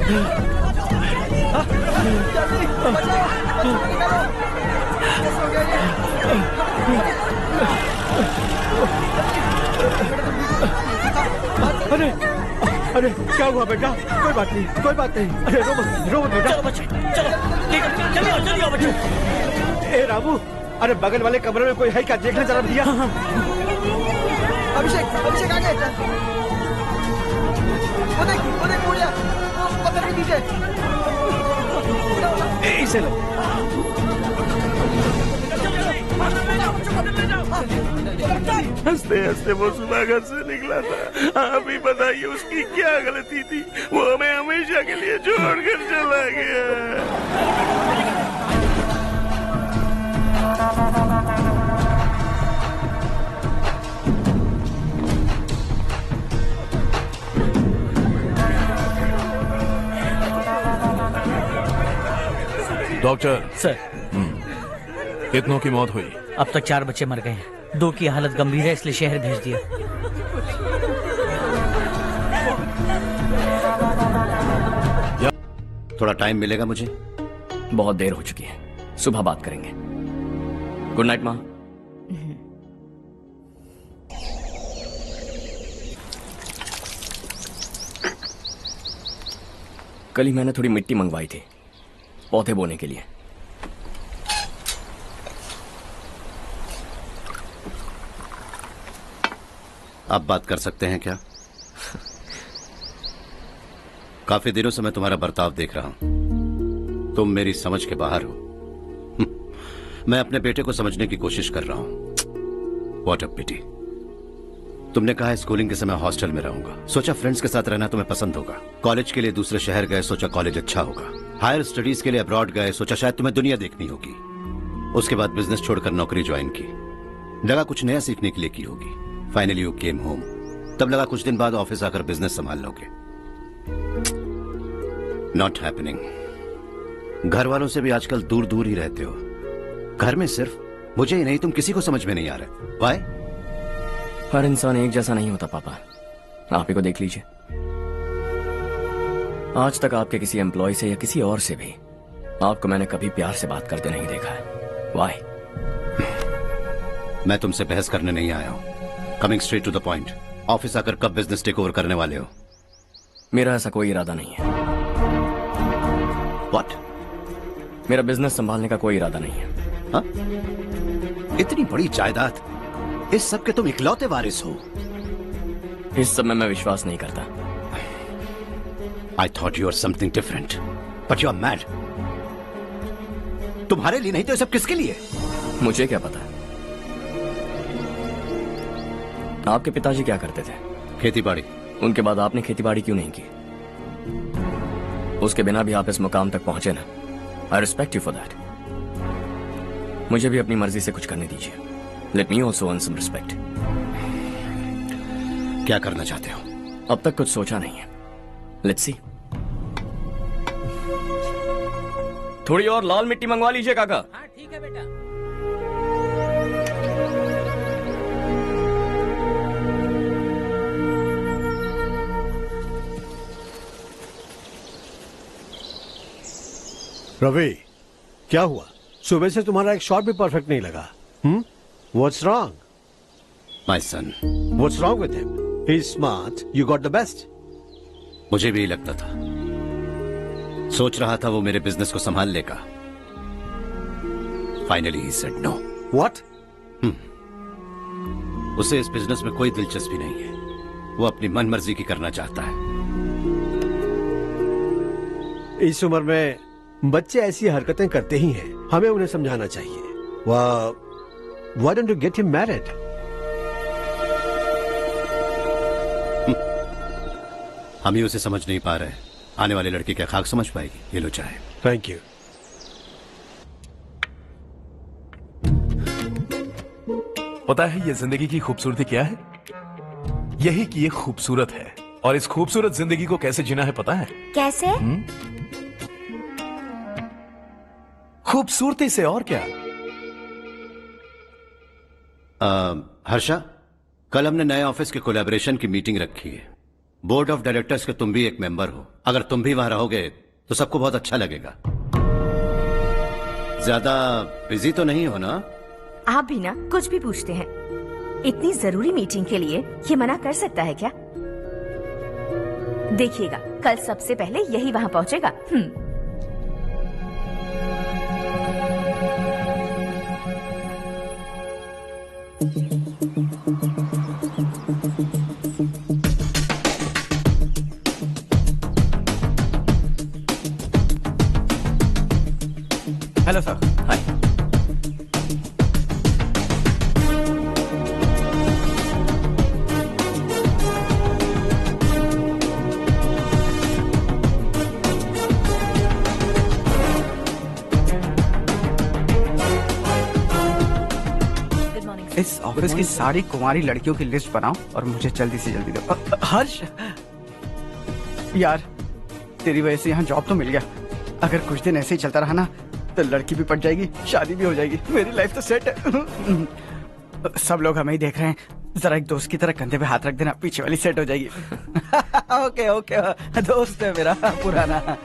अरे अरे क्या हुआ बेटा? कोई बात नहीं, कोई बात नहीं। अरे रो मत बेटा। चलो बच्चे, चलो चलिए बच्चे। ए रामू, अरे बगल वाले कमरे में कोई है क्या? देखने जरा भैया। अभिषेक आगे। वो देख मुड़िया, वो पत्थर के नीचे। इसे लो। हंसते हंसते वो सुबह घर से निकला था। आप ही बताइए उसकी क्या गलती थी? वो हमें हमेशा के लिए छोड़कर चला गया। डॉक्टर सर, कितनों की मौत हुई? अब तक 4 बच्चे मर गए हैं। 2 की हालत गंभीर है, इसलिए शहर भेज दिया। थोड़ा टाइम मिलेगा मुझे? बहुत देर हो चुकी है, सुबह बात करेंगे। गुड नाइट माँ। कल ही मैंने थोड़ी मिट्टी मंगवाई थी पौधे बोने के लिए। आप बात कर सकते हैं क्या? काफी दिनों से मैं तुम्हारा बर्ताव देख रहा हूं। तुम मेरी समझ के बाहर हो। मैं अपने बेटे को समझने की कोशिश कर रहा हूं। व्हाट अ पिटी। तुमने कहा स्कूलिंग के समय हॉस्टल में रहूंगा, सोचा फ्रेंड्स के साथ रहना तुम्हें पसंद होगा। कॉलेज के लिए दूसरे शहर गए, सोचा कॉलेज अच्छा होगा। हायर स्टडीज के लिए अब्रॉड गए, सोचा शायद तुम्हें दुनिया देखनी होगी। उसके बाद बिजनेस छोड़कर नौकरी ज्वाइन की, लगा कुछ नया सीखने के लिए की होगी। फाइनली यू केम होम, तब लगा कुछ दिन बाद ऑफिस आकर बिजनेस संभाल लोगे। Not happening. घर वालों से भी आजकल दूर दूर ही रहते हो। घर में सिर्फ मुझे ही नहीं, तुम किसी को समझ में नहीं आ रहे। व्हाई? हर इंसान एक जैसा नहीं होता पापा, आप ही को देख लीजिए। आज तक आपके किसी एम्प्लॉय से या किसी और से भी आपको मैंने कभी प्यार से बात करते नहीं देखा है। व्हाई? मैं तुमसे बहस करने नहीं आया हूं। Coming straight to the point, office आकर कब बिजनेस टेक ओवर करने वाले हो? मेरा ऐसा कोई इरादा नहीं है। व्हाट? मेरा बिजनेस संभालने का कोई इरादा नहीं है। हा? इतनी बड़ी जायदाद, इस सब के तुम इकलौते वारिस हो। इस सब में मैं विश्वास नहीं करता। I thought you were something different, but you are mad. तुम्हारे लिए नहीं तो ये सब किसके लिए? मुझे क्या पता। आपके पिताजी क्या करते थे? खेतीबाड़ी। उनके बाद आपने खेतीबाड़ी क्यों नहीं की? उसके बिना भी आप इस मुकाम तक पहुंचे ना। I respect you for that. मुझे भी अपनी मर्जी से कुछ करने दीजिए। Let me also earn some respect. क्या करना चाहते हो? अब तक कुछ सोचा नहीं है। Let's see. थोड़ी और लाल मिट्टी मंगवा लीजिए काका। हाँ ठीक है बेटा। रवि, क्या हुआ? सुबह से तुम्हारा एक शॉट भी परफेक्ट नहीं लगा। What's wrong? My son. What's wrong with him? He's smart. You got the best. मुझे भी लगता था, सोच रहा था वो मेरे बिजनेस को संभाल लेगा। Finally he said no. What? उसे इस बिजनेस में कोई दिलचस्पी नहीं है। वो अपनी मनमर्जी की करना चाहता है। इस उम्र में बच्चे ऐसी हरकतें करते ही हैं। हमें उन्हें समझाना चाहिए। Why don't you get him married? हम ही उसे समझ नहीं पा रहे। आने वाली लड़की क्या खाक समझ पाएगी? ये लो चाहे। Thank you. पता है ये जिंदगी की खूबसूरती क्या है? यही कि ये खूबसूरत है, और इस खूबसूरत जिंदगी को कैसे जीना है पता है? कैसे? खूबसूरती से, और क्या। हर्षा, कल हमने नए ऑफिस के कोलैबोरेशन की मीटिंग रखी है। बोर्ड ऑफ डायरेक्टर्स के तुम भी एक मेंबर हो। अगर तुम भी वहां रहोगे तो सबको बहुत अच्छा लगेगा। ज्यादा बिजी तो नहीं हो ना? आप भी ना कुछ भी पूछते हैं। इतनी जरूरी मीटिंग के लिए ये मना कर सकता है क्या? देखिएगा कल सबसे पहले यही वहाँ पहुँचेगा। Hello sir. हाय। इस ऑफिस की सारी कुंवारी लड़कियों की लिस्ट बनाओ और मुझे जल्दी से जल्दी दो। हर्ष यार, तेरी वजह से यहाँ जॉब तो मिल गया। अगर कुछ दिन ऐसे ही चलता रहा ना तो लड़की भी पट जाएगी, शादी भी हो जाएगी, मेरी लाइफ तो सेट है। सब लोग हमें ही देख रहे हैं, जरा एक दोस्त की तरह कंधे पे हाथ रख देना, पीछे वाली सेट हो जाएगी। ओके ओके, दोस्त है मेरा पुराना।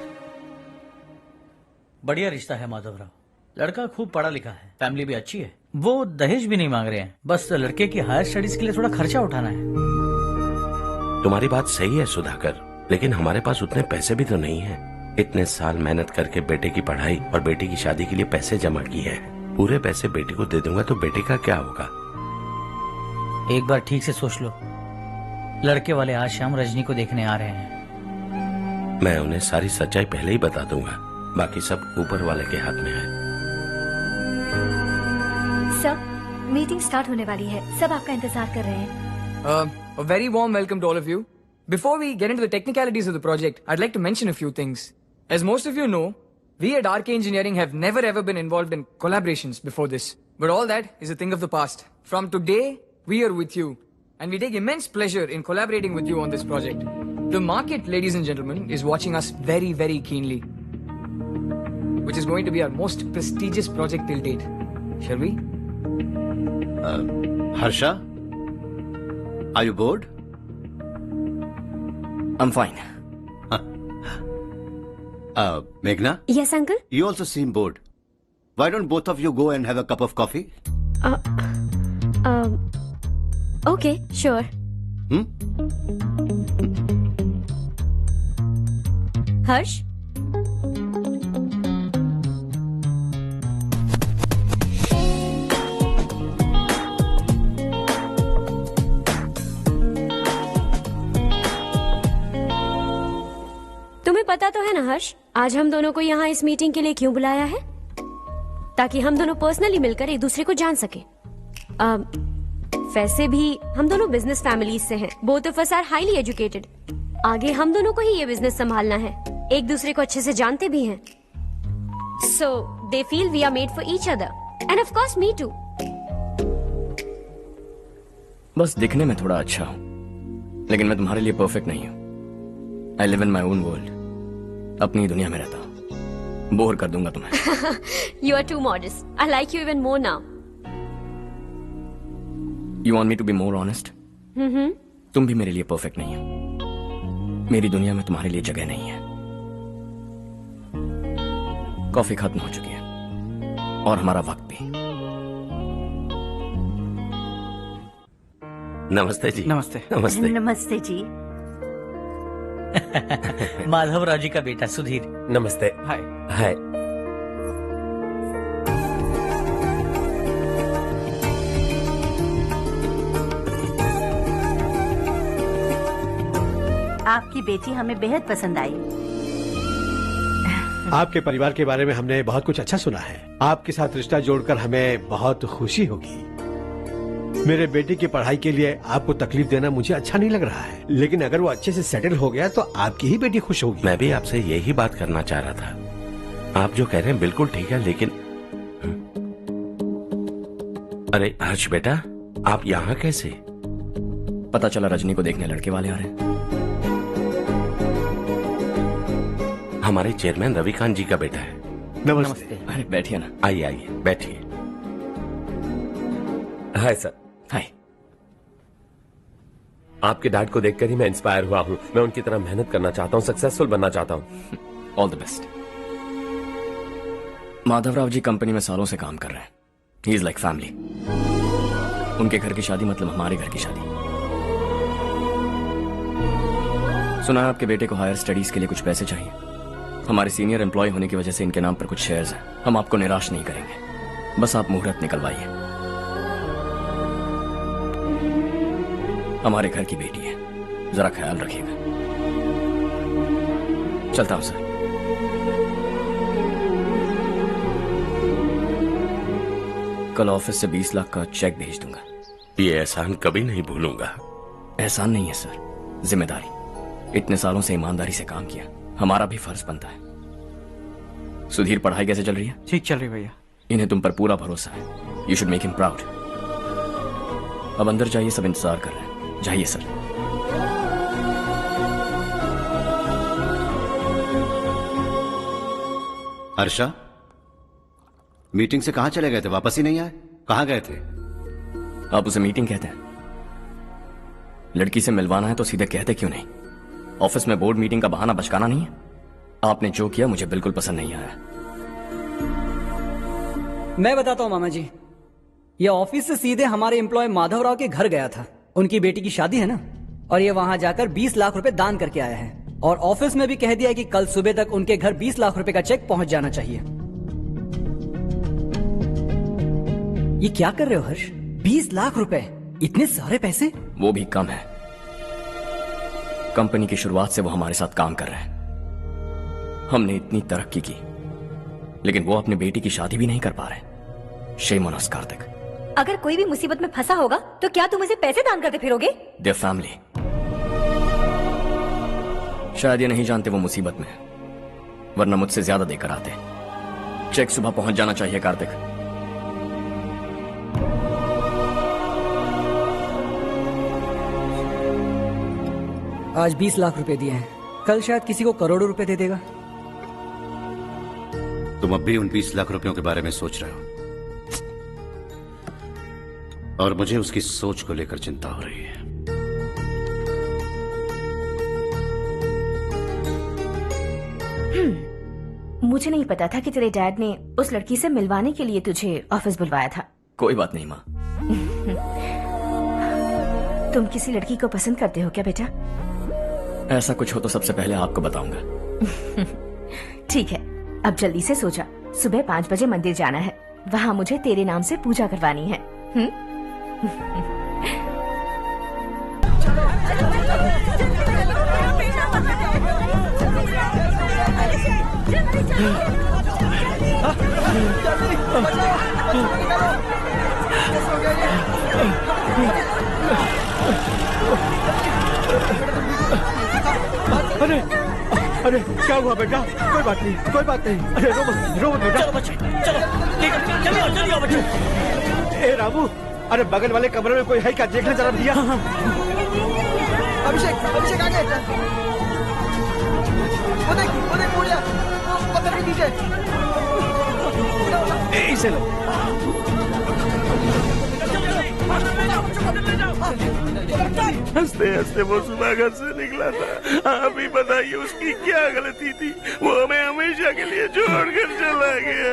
बढ़िया रिश्ता है माधवराव। लड़का खूब पढ़ा लिखा है, फैमिली भी अच्छी है। वो दहेज भी नहीं मांग रहे हैं, बस लड़के की हायर स्टडीज के लिए थोड़ा खर्चा उठाना है। तुम्हारी बात सही है सुधाकर, लेकिन हमारे पास उतने पैसे भी तो नहीं है। इतने साल मेहनत करके बेटे की पढ़ाई और बेटे की शादी के लिए पैसे जमा किए हैं। पूरे पैसे बेटे को दे दूंगा तो बेटे का क्या होगा? एक बार ठीक से सोच लो। लड़के वाले आज शाम रजनी को देखने आ रहे हैं। मैं उन्हें सारी सच्चाई पहले ही बता दूंगा, बाकी सब ऊपर वाले के हाथ में है। सर, मीटिंग स्टार्ट होने वाली है, सब आपका इंतजार कर रहे हैं। A very warm welcome to all of you. Before we get into the technicalities of the project, I'd like to mention a few things. As most of you know, we at RK Engineering have never ever been involved in collaborations before this. But all that is a thing of the past. From today, we are with you. And we take immense pleasure in collaborating with you on this project. The market, ladies and gentlemen, is watching us very, very keenly. Which is going to be our most prestigious project till date. Shall we? Harsha, are you bored? I'm fine. Meghna? Yes, uncle. You also seem bored. Why don't both of you go and have a cup of coffee? Okay, sure. Harsh? तुम्हें पता तो है ना हर्ष, आज हम दोनों को यहाँ इस मीटिंग के लिए क्यों बुलाया है? ताकि हम दोनों पर्सनली मिलकर एक दूसरे को जान सके। वैसे भी हम दोनों बिजनेस फैमिलीज से हैं। Both of us are highly educated. आगे हम दोनों को ही ये बिजनेस संभालना है। एक दूसरे को अच्छे से जानते भी हैं। So they feel we are made for each other and of course me too. बस दिखने में थोड़ा अच्छा हूँ, लेकिन मैं तुम्हारे लिए परफेक्ट नहीं हूँ। I live in my own world, अपनी दुनिया में रहता हूँ। बोर कर दूंगा तुम्हें। You are too modest. I like you even more now. You want me to be more honest? तुम भी मेरे लिए परफेक्ट नहीं हो। मेरी दुनिया में तुम्हारे लिए जगह नहीं है। कॉफी खत्म हो चुकी है और हमारा वक्त भी। नमस्ते जी। नमस्ते। नमस्ते। नमस्ते जी। माधवराव जी का बेटा सुधीर। नमस्ते। हाय। हाय। आपकी बेटी हमें बेहद पसंद आई। आपके परिवार के बारे में हमने बहुत कुछ अच्छा सुना है। आपके साथ रिश्ता जोड़कर हमें बहुत खुशी होगी। मेरे बेटे की पढ़ाई के लिए आपको तकलीफ देना मुझे अच्छा नहीं लग रहा है, लेकिन अगर वो अच्छे से सेटल हो गया तो आपकी ही बेटी खुश होगी। मैं भी आपसे यही बात करना चाह रहा था। आप जो कह रहे हैं बिल्कुल ठीक है, लेकिन अरे हर्ष बेटा, आप यहाँ कैसे? पता चला रजनी को देखने लड़के वाले आ रहे हैं। हमारे चेयरमैन रविकांत जी का बेटा है। नमस्ते। अरे बैठिए ना। आइए आइए बैठिए। Hi sir. हाय। आपके डैड को देखकर ही मैं इंस्पायर हुआ हूँ। मैं उनकी तरह मेहनत करना चाहता हूँ, सक्सेसफुल बनना चाहता हूँ। All the best. Madhavrao ji company में सालों से काम कर रहे हैं। He is like family. उनके घर की शादी मतलब हमारे घर की शादी। सुना है आपके बेटे को हायर स्टडीज के लिए कुछ पैसे चाहिए। हमारे सीनियर एम्प्लॉय होने की वजह से इनके नाम पर कुछ शेयर्स हैं। हम आपको निराश नहीं करेंगे, बस आप मुहूर्त निकलवाइए। हमारे घर की बेटी है, जरा ख्याल रखिएगा। चलता हूं सर। कल ऑफिस से 20 लाख का चेक भेज दूंगा। ये एहसान कभी नहीं भूलूंगा। एहसान नहीं है सर, जिम्मेदारी। इतने सालों से ईमानदारी से काम किया, हमारा भी फर्ज बनता है। सुधीर, पढ़ाई कैसे चल रही है? ठीक चल रही भैया। इन्हें तुम पर पूरा भरोसा है। You should make him proud. अब अंदर जाइए, सब इंतजार कर रहे हैं। जाइए सर। हर्षा, मीटिंग से कहां चले गए थे? वापस ही नहीं आए? कहां गए थे? आप उसे मीटिंग कहते हैं? लड़की से मिलवाना है तो सीधे कहते क्यों नहीं? ऑफिस में बोर्ड मीटिंग का बहाना बचकाना नहीं है। आपने जो किया मुझे बिल्कुल पसंद नहीं आया। मैं बताता हूं मामा जी, ये ऑफिस से सीधे हमारे एम्प्लॉय माधवराव के घर गया था। उनकी बेटी की शादी है ना, और ये वहां जाकर 20 लाख रुपए दान करके आया है। और ऑफिस में भी कह दिया कि कल सुबह तक उनके घर 20 लाख रुपए का चेक पहुंच जाना चाहिए। ये क्या कर रहे हो हर्ष? 20 लाख रुपए, इतने सारे पैसे? वो भी कम है। कंपनी की शुरुआत से वो हमारे साथ काम कर रहे हैं। हमने इतनी तरक्की की, लेकिन वो अपनी बेटी की शादी भी नहीं कर पा रहे। Shame on us Kartik. अगर कोई भी मुसीबत में फंसा होगा तो क्या तुम उसे पैसे दान करते फिरोगे? Their family. शायद ये नहीं जानते वो मुसीबत में, वरना मुझसे ज्यादा देकर आते। चेक सुबह पहुंच जाना चाहिए कार्तिक। आज 20 लाख रुपए दिए हैं, कल शायद किसी को करोड़ों रुपए दे देगा। तुम अब भी उन 20 लाख रुपयों के बारे में सोच रहे हो, और मुझे उसकी सोच को लेकर चिंता हो रही है। मुझे नहीं पता था कि तेरे डैड ने उस लड़की से मिलवाने के लिए तुझे ऑफिस बुलवाया था। कोई बात नहीं माँ। तुम किसी लड़की को पसंद करते हो क्या बेटा? ऐसा कुछ हो तो सबसे पहले आपको बताऊंगा। ठीक है, अब जल्दी से सो जा। सुबह 5 बजे मंदिर जाना है, वहाँ मुझे तेरे नाम से पूजा करवानी है। अरे अरे क्या हुआ बेटा? कोई बात नहीं, कोई बात नहीं। अरे रो मत बेटा। चलो बच्चे, चलो जल्दी आओ बच्चे। ए रामू, अरे बगल वाले कमरे में कोई है क्या? देखना जरा भैया। अभिषेक, अभिषेक आगे। वो देख बुढ़िया, वो पत्थर के नीचे। इसे लो। हंसते हंसते वो सुबह घर से निकला था। आप ही बताइए उसकी क्या गलती थी? वो हमें हमेशा के लिए छोड़कर चला गया।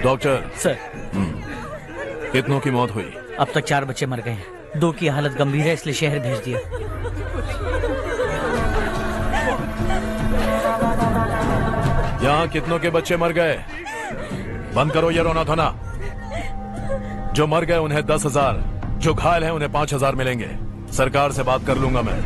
डॉक्टर सर, कितनों की मौत हुई? अब तक 4 बच्चे मर गए हैं। 2 की हालत गंभीर है, इसलिए शहर भेज दिया। यहाँ कितनों के बच्चे मर गए? बंद करो ये रोना धोना। जो मर गए उन्हें 10,000, जो घायल हैं उन्हें 5,000 मिलेंगे। सरकार से बात कर लूंगा मैं।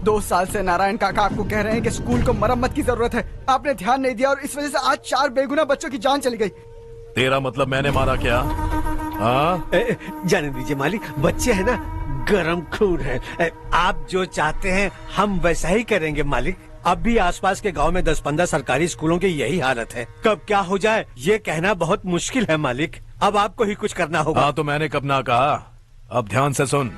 2 साल से नारायण काका आपको कह रहे हैं कि स्कूल को मरम्मत की जरूरत है। आपने ध्यान नहीं दिया और इस वजह से आज 4 बेगुनाह बच्चों की जान चली गई। तेरा मतलब मैंने मारा क्या? हाँ, जाने दीजिए मालिक, बच्चे हैं ना, गरम खून है। आप जो चाहते हैं हम वैसा ही करेंगे मालिक। अब भी आसपास के गांव में 10-15 सरकारी स्कूलों की यही हालत है। कब क्या हो जाए ये कहना बहुत मुश्किल है मालिक। अब आपको ही कुछ करना होगा। हाँ तो मैंने कब ना कहा। अब ध्यान से सुन,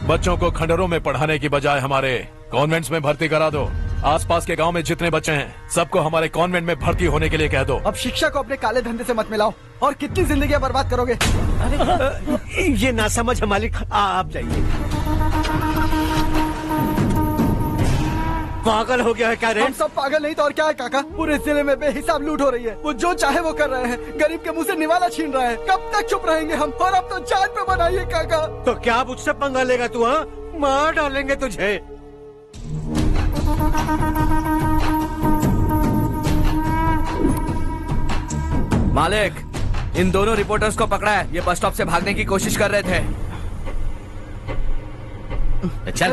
बच्चों को खंडरों में पढ़ाने की बजाय हमारे कॉन्वेंट्स में भर्ती करा दो। आसपास के गांव में जितने बच्चे हैं सबको हमारे कॉन्वेंट में भर्ती होने के लिए कह दो। अब शिक्षा को अपने काले धंधे से मत मिलाओ। और कितनी जिंदगियां बर्बाद करोगे? ये ना समझ है मालिक, आप जाइए। पागल हो गया है क्या रे? हम सब पागल नहीं तो और क्या है काका। पूरे जिले में बेहिसाब लूट हो रही है। वो जो चाहे वो कर रहे हैं। गरीब के मुंह से निवाला छीन रहा है। कब तक चुप रहेंगे हम? और अब तो जान पे बनाइए काका। तो क्या मुझसे पंगा लेगा तू? हाँ, मार डालेंगे तुझे। मालिक, इन दोनों रिपोर्टर्स को पकड़ा है। ये बस स्टॉप से भागने की कोशिश कर रहे थे। चल।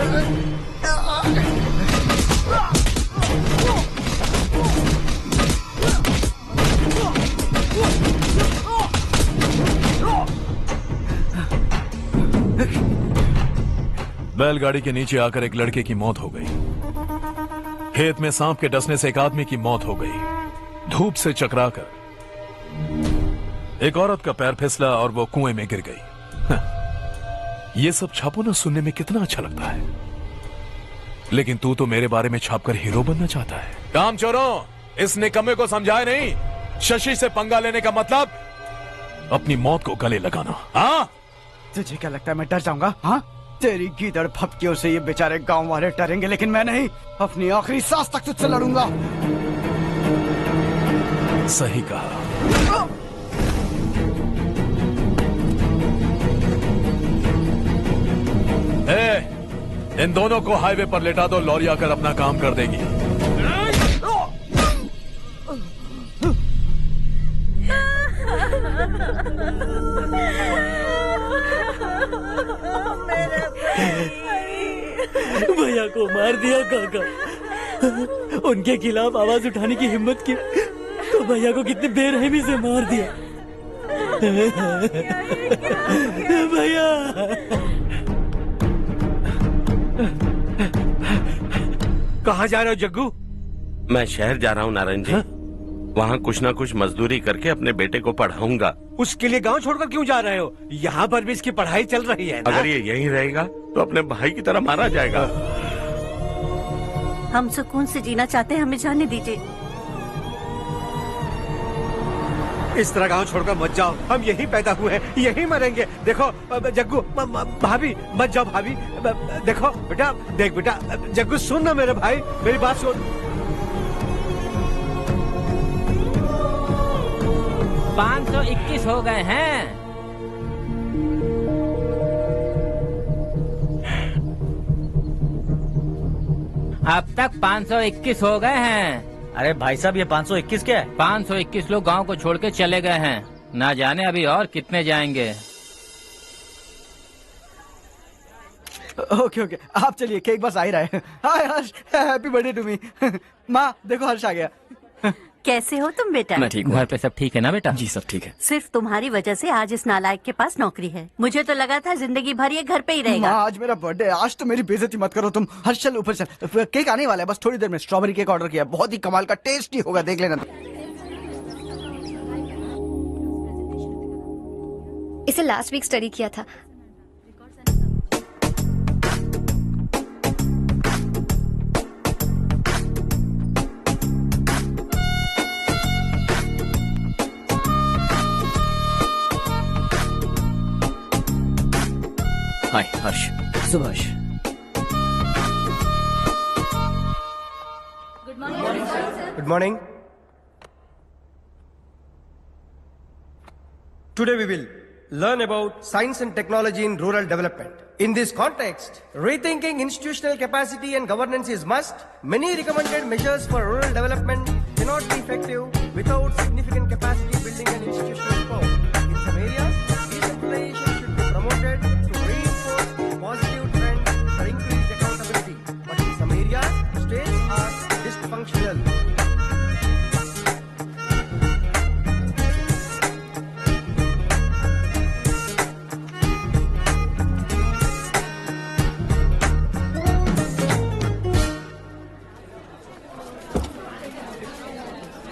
बैलगाड़ी के नीचे आकर एक लड़के की मौत हो गई। खेत में सांप के डसने से एक आदमी की मौत हो गई। धूप से चकराकर एक औरत का पैर फिसला और वो कुएं में गिर गई। ये सब छापो ना सुनने में कितना अच्छा लगता है, लेकिन तू तो मेरे बारे में छापकर हीरो बनना चाहता है। काम चोरों, इस निकम्मे को समझाए नहीं। शशि से पंगा लेने का मतलब अपनी मौत को गले लगाना। हाँ, तुझे क्या लगता है मैं डर जाऊंगा? हाँ, तेरी गीदड़ फपकियों से ये बेचारे गांव वाले डरेंगे, लेकिन मैं नहीं। अपनी आखिरी सांस तक तुझसे लड़ूंगा। सही कहा। इन दोनों को हाईवे पर लेटा दो, लॉरी आकर अपना काम कर देगी। भैया को मार दिया काका। उनके खिलाफ आवाज उठाने की हिम्मत की तो भैया को कितने बेरहमी से मार दिया। भैया कहाँ जा रहे हो जग्गू? मैं शहर जा रहा हूँ नारायण जी। वहाँ कुछ ना कुछ मजदूरी करके अपने बेटे को पढ़ाऊंगा। उसके लिए गांव छोड़कर क्यों जा रहे हो? यहाँ पर भी इसकी पढ़ाई चल रही है ना? अगर ये यहीं रहेगा तो अपने भाई की तरह मारा जाएगा। हम सुकून से जीना चाहते हैं, हमें जाने दीजिए। इस तरह गांव छोड़कर मत जाओ। हम यहीं पैदा हुए हैं, यहीं मरेंगे। देखो जग्गू, भाभी मत जाओ। भाभी देखो बेटा, देख बेटा, जग्गू सुन ना मेरे भाई, मेरी बात सुन। 521 हो गए हैं। अब तक 521 हो गए हैं। अरे भाई साहब, ये 521 क्या है? 521 लोग गांव को छोड़ के चले गए हैं। ना जाने अभी और कितने जाएंगे। ओके ओके, आप चलिए, केक बस आ ही रहा है। हाय हर्ष, हैप्पी बर्थडे टू मी। माँ देखो, हर्ष आ गया। कैसे हो तुम बेटा? मैं ठीक हूँ। घर पे सब ठीक है ना बेटा? जी सब ठीक है। सिर्फ तुम्हारी वजह से आज इस नालायक के पास नौकरी है। मुझे तो लगा था जिंदगी भर ये घर पे ही रहेगा। माँ आज मेरा बर्थडे, आज तो मेरी बेइज्जती मत करो तुम। हर्ष चल ऊपर चल, केक आने वाला है बस थोड़ी देर में। स्ट्रॉबेरी केक ऑर्डर किया, बहुत ही कमाल का, टेस्टी होगा, देख लेना। इसे लास्ट वीक स्टडी किया था। हाय हर्ष। Subhash. Good morning. Today we will learn about science and technology in rural development. In this context, rethinking institutional capacity and governance is must. Many recommended measures for rural development cannot be effective without significant capacity building and institutional support. In some areas, decentralization should be promoted to reinforce positive trends for increased accountability. But in some areas, states are dysfunctional.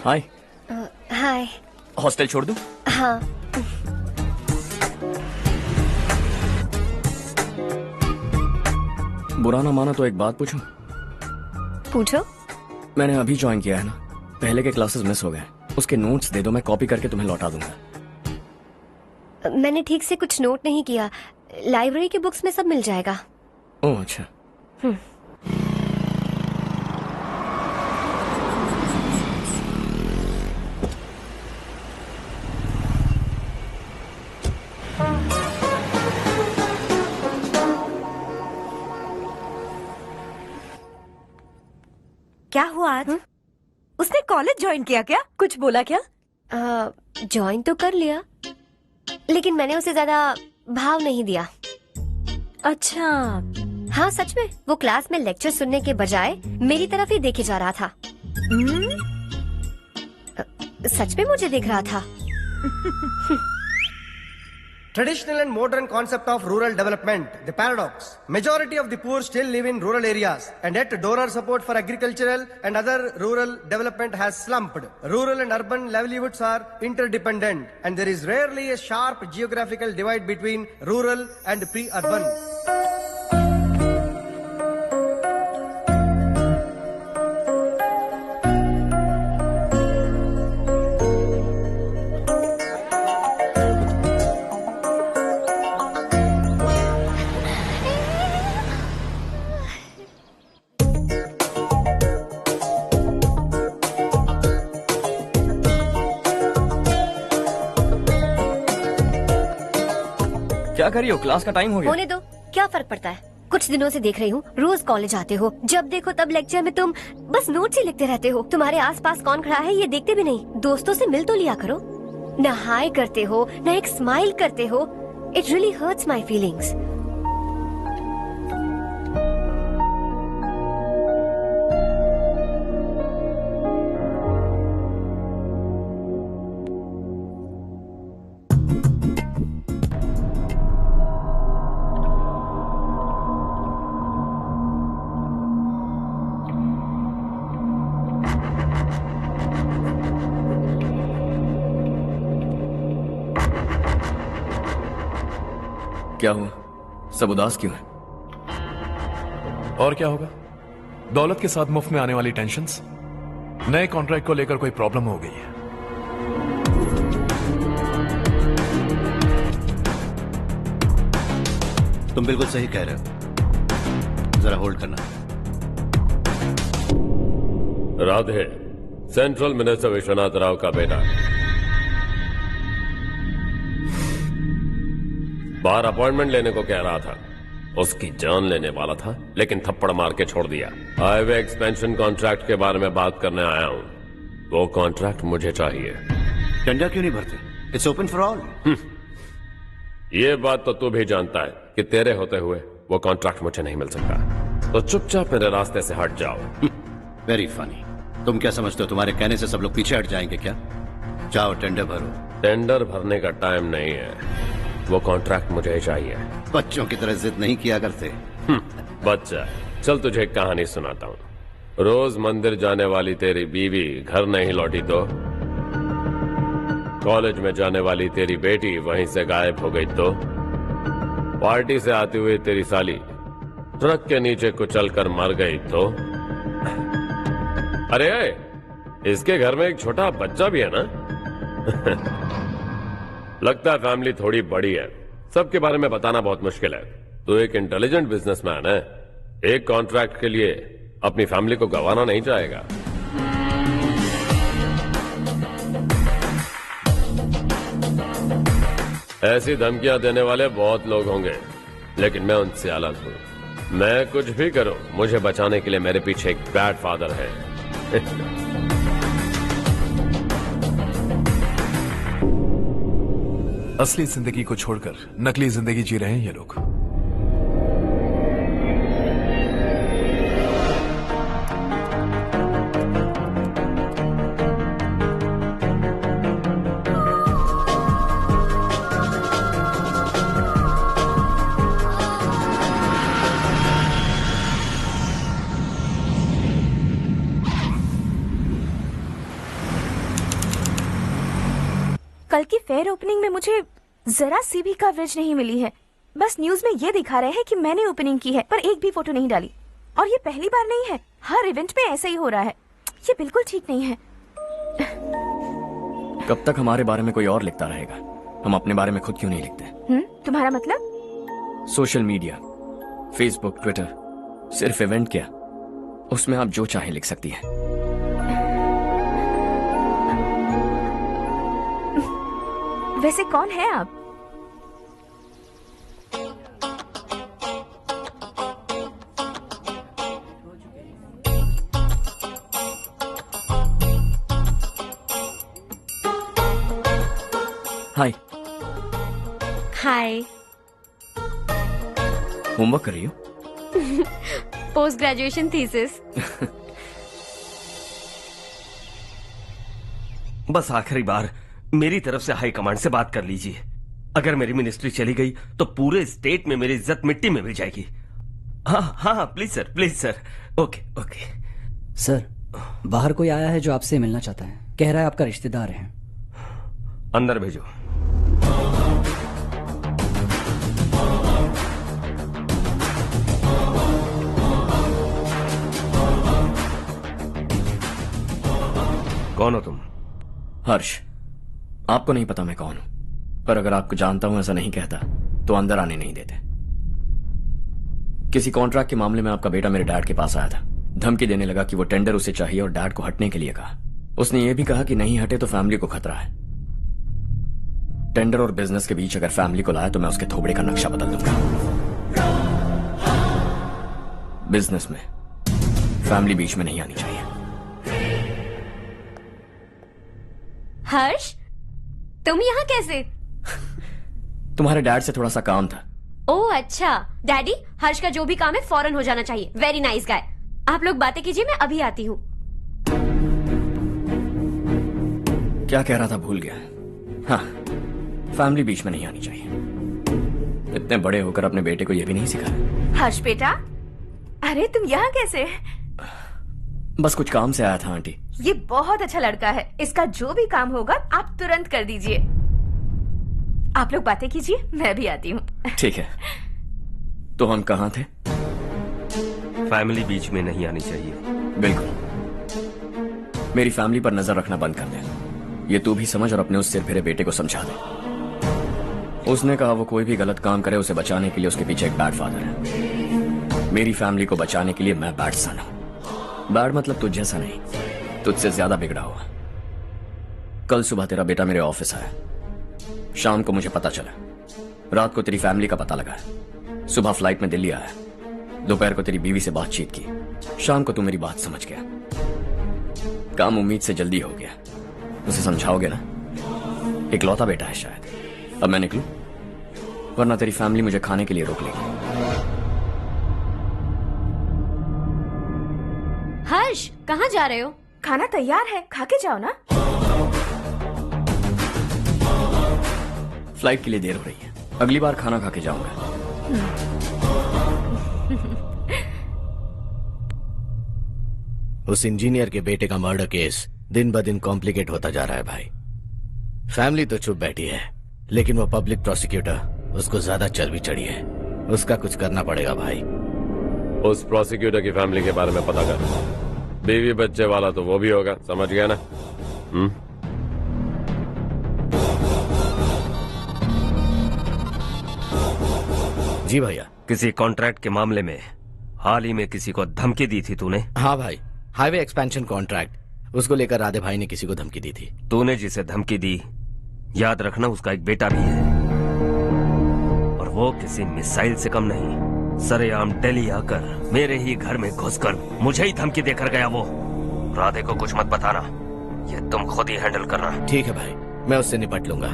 Hi. Hi. Hostel छोड़ दूं? हाँ। बुरा ना माना तो एक बात पूछूं? पूछो। मैंने अभी ज्वाइन किया है ना, पहले के क्लासेस मिस हो गए। उसके नोट्स दे दो, मैं कॉपी करके तुम्हें लौटा दूंगा। मैंने ठीक से कुछ नोट नहीं किया। लाइब्रेरी के बुक्स में सब मिल जाएगा। ओह अच्छा। क्या हुआ आज? उसने कॉलेज ज्वाइन किया क्या? कुछ बोला क्या? ज्वाइन तो कर लिया, लेकिन मैंने उसे ज्यादा भाव नहीं दिया। अच्छा। हाँ सच में, वो क्लास में लेक्चर सुनने के बजाय मेरी तरफ ही देखे जा रहा था। सच में मुझे देख रहा था। Traditional and modern concept of rural development, the paradox. Majority of the poor still live in rural areas, and yet donor support for agricultural and other rural development has slumped. Rural and urban livelihoods are interdependent, and there is rarely a sharp geographical divide between rural and pre-urban. क्या कर रही हो? Class का time हो गया। होने दो, क्या फर्क पड़ता है। कुछ दिनों से देख रही हूँ, रोज कॉलेज आते हो, जब देखो तब लेक्चर में तुम बस नोट्स ही लिखते रहते हो। तुम्हारे आसपास कौन खड़ा है ये देखते भी नहीं। दोस्तों से मिल तो लिया करो। न हाय करते हो, न एक स्माइल करते हो। It really hurts my feelings. क्या हुआ? सब उदास क्यों है? और क्या होगा? दौलत के साथ मुफ्त में आने वाली टेंशन्स। नए कॉन्ट्रैक्ट को लेकर कोई प्रॉब्लम हो गई है। तुम बिल्कुल सही कह रहे हो। जरा होल्ड करना। राधे सेंट्रल मिनिस्टर विश्वनाथ राव का बेटा बाहर अपॉइंटमेंट लेने को कह रहा था। उसकी जान लेने वाला था, लेकिन थप्पड़ मार के छोड़ दिया। हाईवे एक्सपेंशन कॉन्ट्रैक्ट के बारे में बात करने आया हूं। वो कॉन्ट्रैक्ट मुझे चाहिए। टेंडर क्यों नहीं भरते? It's open for all. ये बात तो तू भी जानता है कि तेरे होते हुए वो कॉन्ट्रैक्ट मुझे नहीं मिल सकता। तो चुपचाप मेरे रास्ते से हट जाओ। Very funny. तुम क्या समझते हो तुम्हारे कहने से सब लोग पीछे हट जाएंगे क्या? जाओ टेंडर भरो। टेंडर भरने का टाइम नहीं है। वो कॉन्ट्रैक्ट मुझे चाहिए। बच्चों की तरह जिद नहीं किया करते। बच्चा, चल तुझे एक कहानी सुनाता हूँ। रोज मंदिर जाने वाली तेरी बीवी घर नहीं लौटी तो, कॉलेज में जाने वाली तेरी बेटी वहीं से गायब हो गई तो, पार्टी से आती हुई तेरी साली ट्रक के नीचे कुचल कर मर गई तो। अरे इसके घर में एक छोटा बच्चा भी है ना। लगता है फैमिली थोड़ी बड़ी है, सबके बारे में बताना बहुत मुश्किल है। तो एक इंटेलिजेंट बिजनेसमैन है, एक कॉन्ट्रैक्ट के लिए अपनी फैमिली को गंवाना नहीं चाहेगा। ऐसी धमकियां देने वाले बहुत लोग होंगे, लेकिन मैं उनसे अलग हूं। मैं कुछ भी करूं, मुझे बचाने के लिए मेरे पीछे एक बैड फादर है। असली जिंदगी को छोड़कर नकली जिंदगी जी रहे हैं ये लोग। कल की फेयर ओपनिंग में मुझे जरा सी भी कवरेज नहीं मिली है। बस न्यूज में ये दिखा रहे हैं कि मैंने ओपनिंग की है, पर एक भी फोटो नहीं डाली। और ये पहली बार नहीं है, हर इवेंट पे ऐसा ही हो रहा है। ये बिल्कुल ठीक नहीं है। कब तक हमारे बारे में कोई और लिखता रहेगा? हम अपने बारे में खुद क्यों नहीं लिखते? तुम्हारा मतलब? सोशल मीडिया, फेसबुक, ट्विटर, सिर्फ इवेंट क्या, उसमें आप जो चाहे लिख सकती हैं। वैसे कौन है आप? हाय। हाय। होमवर्क कर रही हो? Post graduation thesis. बस आखिरी बार मेरी तरफ से हाई कमांड से बात कर लीजिए। अगर मेरी मिनिस्ट्री चली गई तो पूरे स्टेट में मेरी इज्जत मिट्टी में मिल जाएगी। हाँ हाँ please sir, please sir. Okay okay. Sir, बाहर कोई आया है जो आपसे मिलना चाहता है। कह रहा है आपका रिश्तेदार है। अंदर भेजो। कौन हो तुम? हर्ष। आपको नहीं पता मैं कौन हूं, पर अगर आपको जानता हूं ऐसा नहीं कहता तो अंदर आने नहीं देते। किसी कॉन्ट्रैक्ट के मामले में आपका बेटा मेरे डैड के पास आया था। धमकी देने लगा कि वो टेंडर उसे चाहिए और डैड को हटने के लिए कहा। उसने ये भी कहा कि नहीं हटे तो फैमिली को खतरा है। टेंडर और बिजनेस के बीच अगर फैमिली को लाया तो मैं उसके थोबड़े का नक्शा बदल दूंगा। बिजनेस में फैमिली बीच में नहीं आनी चाहिए। हर्ष, तुम यहाँ कैसे? तुम्हारे डैड से थोड़ा सा काम था। ओह अच्छा। डैडी, हर्ष का जो भी काम है फौरन हो जाना चाहिए। Very nice guy. आप लोग बातें कीजिए, मैं अभी आती हूँ। क्या कह रहा था भूल गया। हाँ, फैमिली बीच में नहीं आनी चाहिए। इतने बड़े होकर अपने बेटे को यह भी नहीं सिखाया। हर्ष बेटा, अरे तुम यहाँ कैसे? बस कुछ काम से आया था आंटी। ये बहुत अच्छा लड़का है। इसका जो भी काम होगा आप तुरंत कर दीजिए। आप लोग बातें कीजिए, मैं भी आती हूँ। ठीक है। तो हम कहाँ थे? फैमिली बीच में नहीं आनी चाहिए। बिल्कुल। मेरी फैमिली पर नजर रखना बंद कर दे। ये तू भी समझ और अपने उस सिर फिरे बेटे को समझा दे। उसने कहा वो कोई भी गलत काम करे उसे बचाने के लिए उसके पीछे एक बैड फादर है। मेरी फैमिली को बचाने के लिए मैं बैड सन हूं। बैड मतलब तुझ जैसा नहीं, तुझसे ज्यादा बिगड़ा हुआ। कल सुबह तेरा बेटा मेरे ऑफिस आया। शाम को मुझे पता चला। रात को तेरी फैमिली का पता लगा। सुबह फ्लाइट में दिल्ली आया। दोपहर को तेरी बीवी से बातचीत की। शाम को तू मेरी बात समझ गया। काम उम्मीद से जल्दी हो गया। उसे समझाओगे ना? इकलौता बेटा है शायद। अब मैं निकलूं, वरना तेरी फैमिली मुझे खाने के लिए रोक लेगी। हर्ष, कहाँ जा रहे हो? खाना तैयार है, खा के जाओ ना। फ्लाइट के लिए देर हो रही है। अगली बार खाना खा के जाऊंगा। उस इंजीनियर के बेटे का मर्डर केस दिन ब दिन कॉम्प्लिकेट होता जा रहा है भाई। फैमिली तो चुप बैठी है, लेकिन वो पब्लिक प्रोसिक्यूटर उसको ज्यादा चर्बी चढ़ी है। उसका कुछ करना पड़ेगा भाई। उस प्रोसिक्यूटर की फैमिली के बारे में पता कर। बीवी बच्चे वाला तो वो भी होगा, समझ गया ना? जी भैया। किसी कॉन्ट्रैक्ट के मामले में हाल ही में किसी को धमकी दी थी तूने? हाँ भाई, हाईवे एक्सपेंशन कॉन्ट्रैक्ट, उसको लेकर राधे भाई ने किसी को धमकी दी थी। तूने जिसे धमकी दी, याद रखना उसका एक बेटा भी है, और वो किसी मिसाइल से कम नहीं। सरेआम दिल्ली आकर मेरे ही घर में घुसकर मुझे ही धमकी देकर गया वो। राधे को कुछ मत बताना, ये तुम खुद ही हैंडल करना। ठीक है भाई, मैं उससे निपट लूंगा।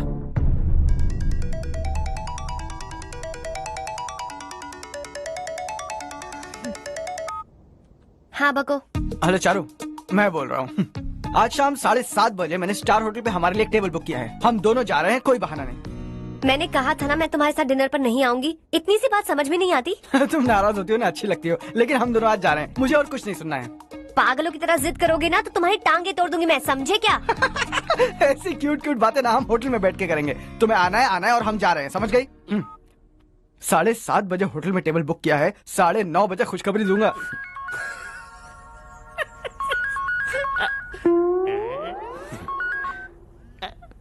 हाँ बको। हेलो चारू, मैं बोल रहा हूँ। आज शाम 7:30 बजे मैंने स्टार होटल पे हमारे लिए एक टेबल बुक किया है। हम दोनों जा रहे हैं, कोई बहाना नहीं। मैंने कहा था ना मैं तुम्हारे साथ डिनर पर नहीं आऊंगी। इतनी सी बात समझ में नहीं आती? तुम नाराज होती हो ना, अच्छी लगती हो, लेकिन हम दोनों आज जा रहे हैं। मुझे और कुछ नहीं सुनना है। पागलों की तरह जिद करोगे ना तो तुम्हारी टांगे तोड़ दूंगी मैं, समझे क्या? ऐसी क्यूट क्यूट बातें ना हम होटल में बैठ के करेंगे। तुम्हें आना है और हम जा रहे हैं, समझ गई? 7:30 बजे होटल में टेबल बुक किया है, 9:30 बजे खुशखबरी दूंगा।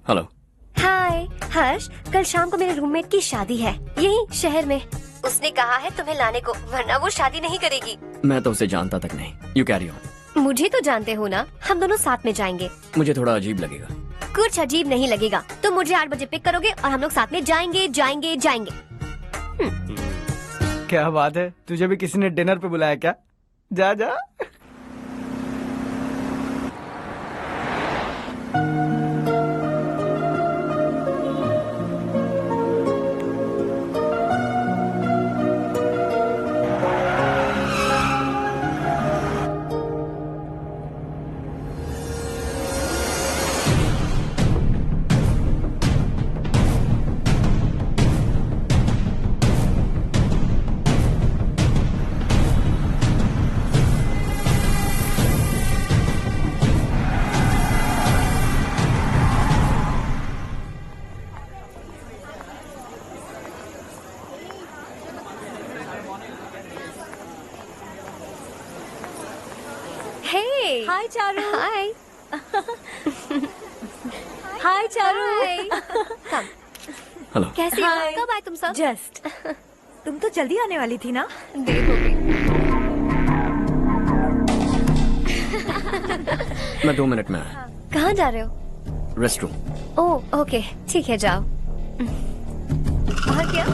हेलो। हाय हर्ष, कल शाम को मेरे रूममेट की शादी है यही शहर में। उसने कहा है तुम्हें लाने को, वरना वो शादी नहीं करेगी। मैं तो उसे जानता तक नहीं। You carry on. मुझे तो जानते हो ना, हम दोनों साथ में जाएंगे। मुझे थोड़ा अजीब लगेगा। कुछ अजीब नहीं लगेगा। तुम मुझे 8 बजे पिक करोगे और हम लोग साथ में जाएंगे जाएंगे जाएंगे। क्या बात है, तुझे भी किसी ने डिनर पे बुलाया क्या? जा जा। हाय चारू। हाय। हाय चारू। हेलो। कैसे हो? कब आए तुम सब? जस्ट। तुम तो जल्दी आने वाली थी ना? देर हो गई। मैं 2 मिनट में आया। कहाँ जा रहे हो? Rest room. ओह ओके, ठीक है जाओ। और क्या?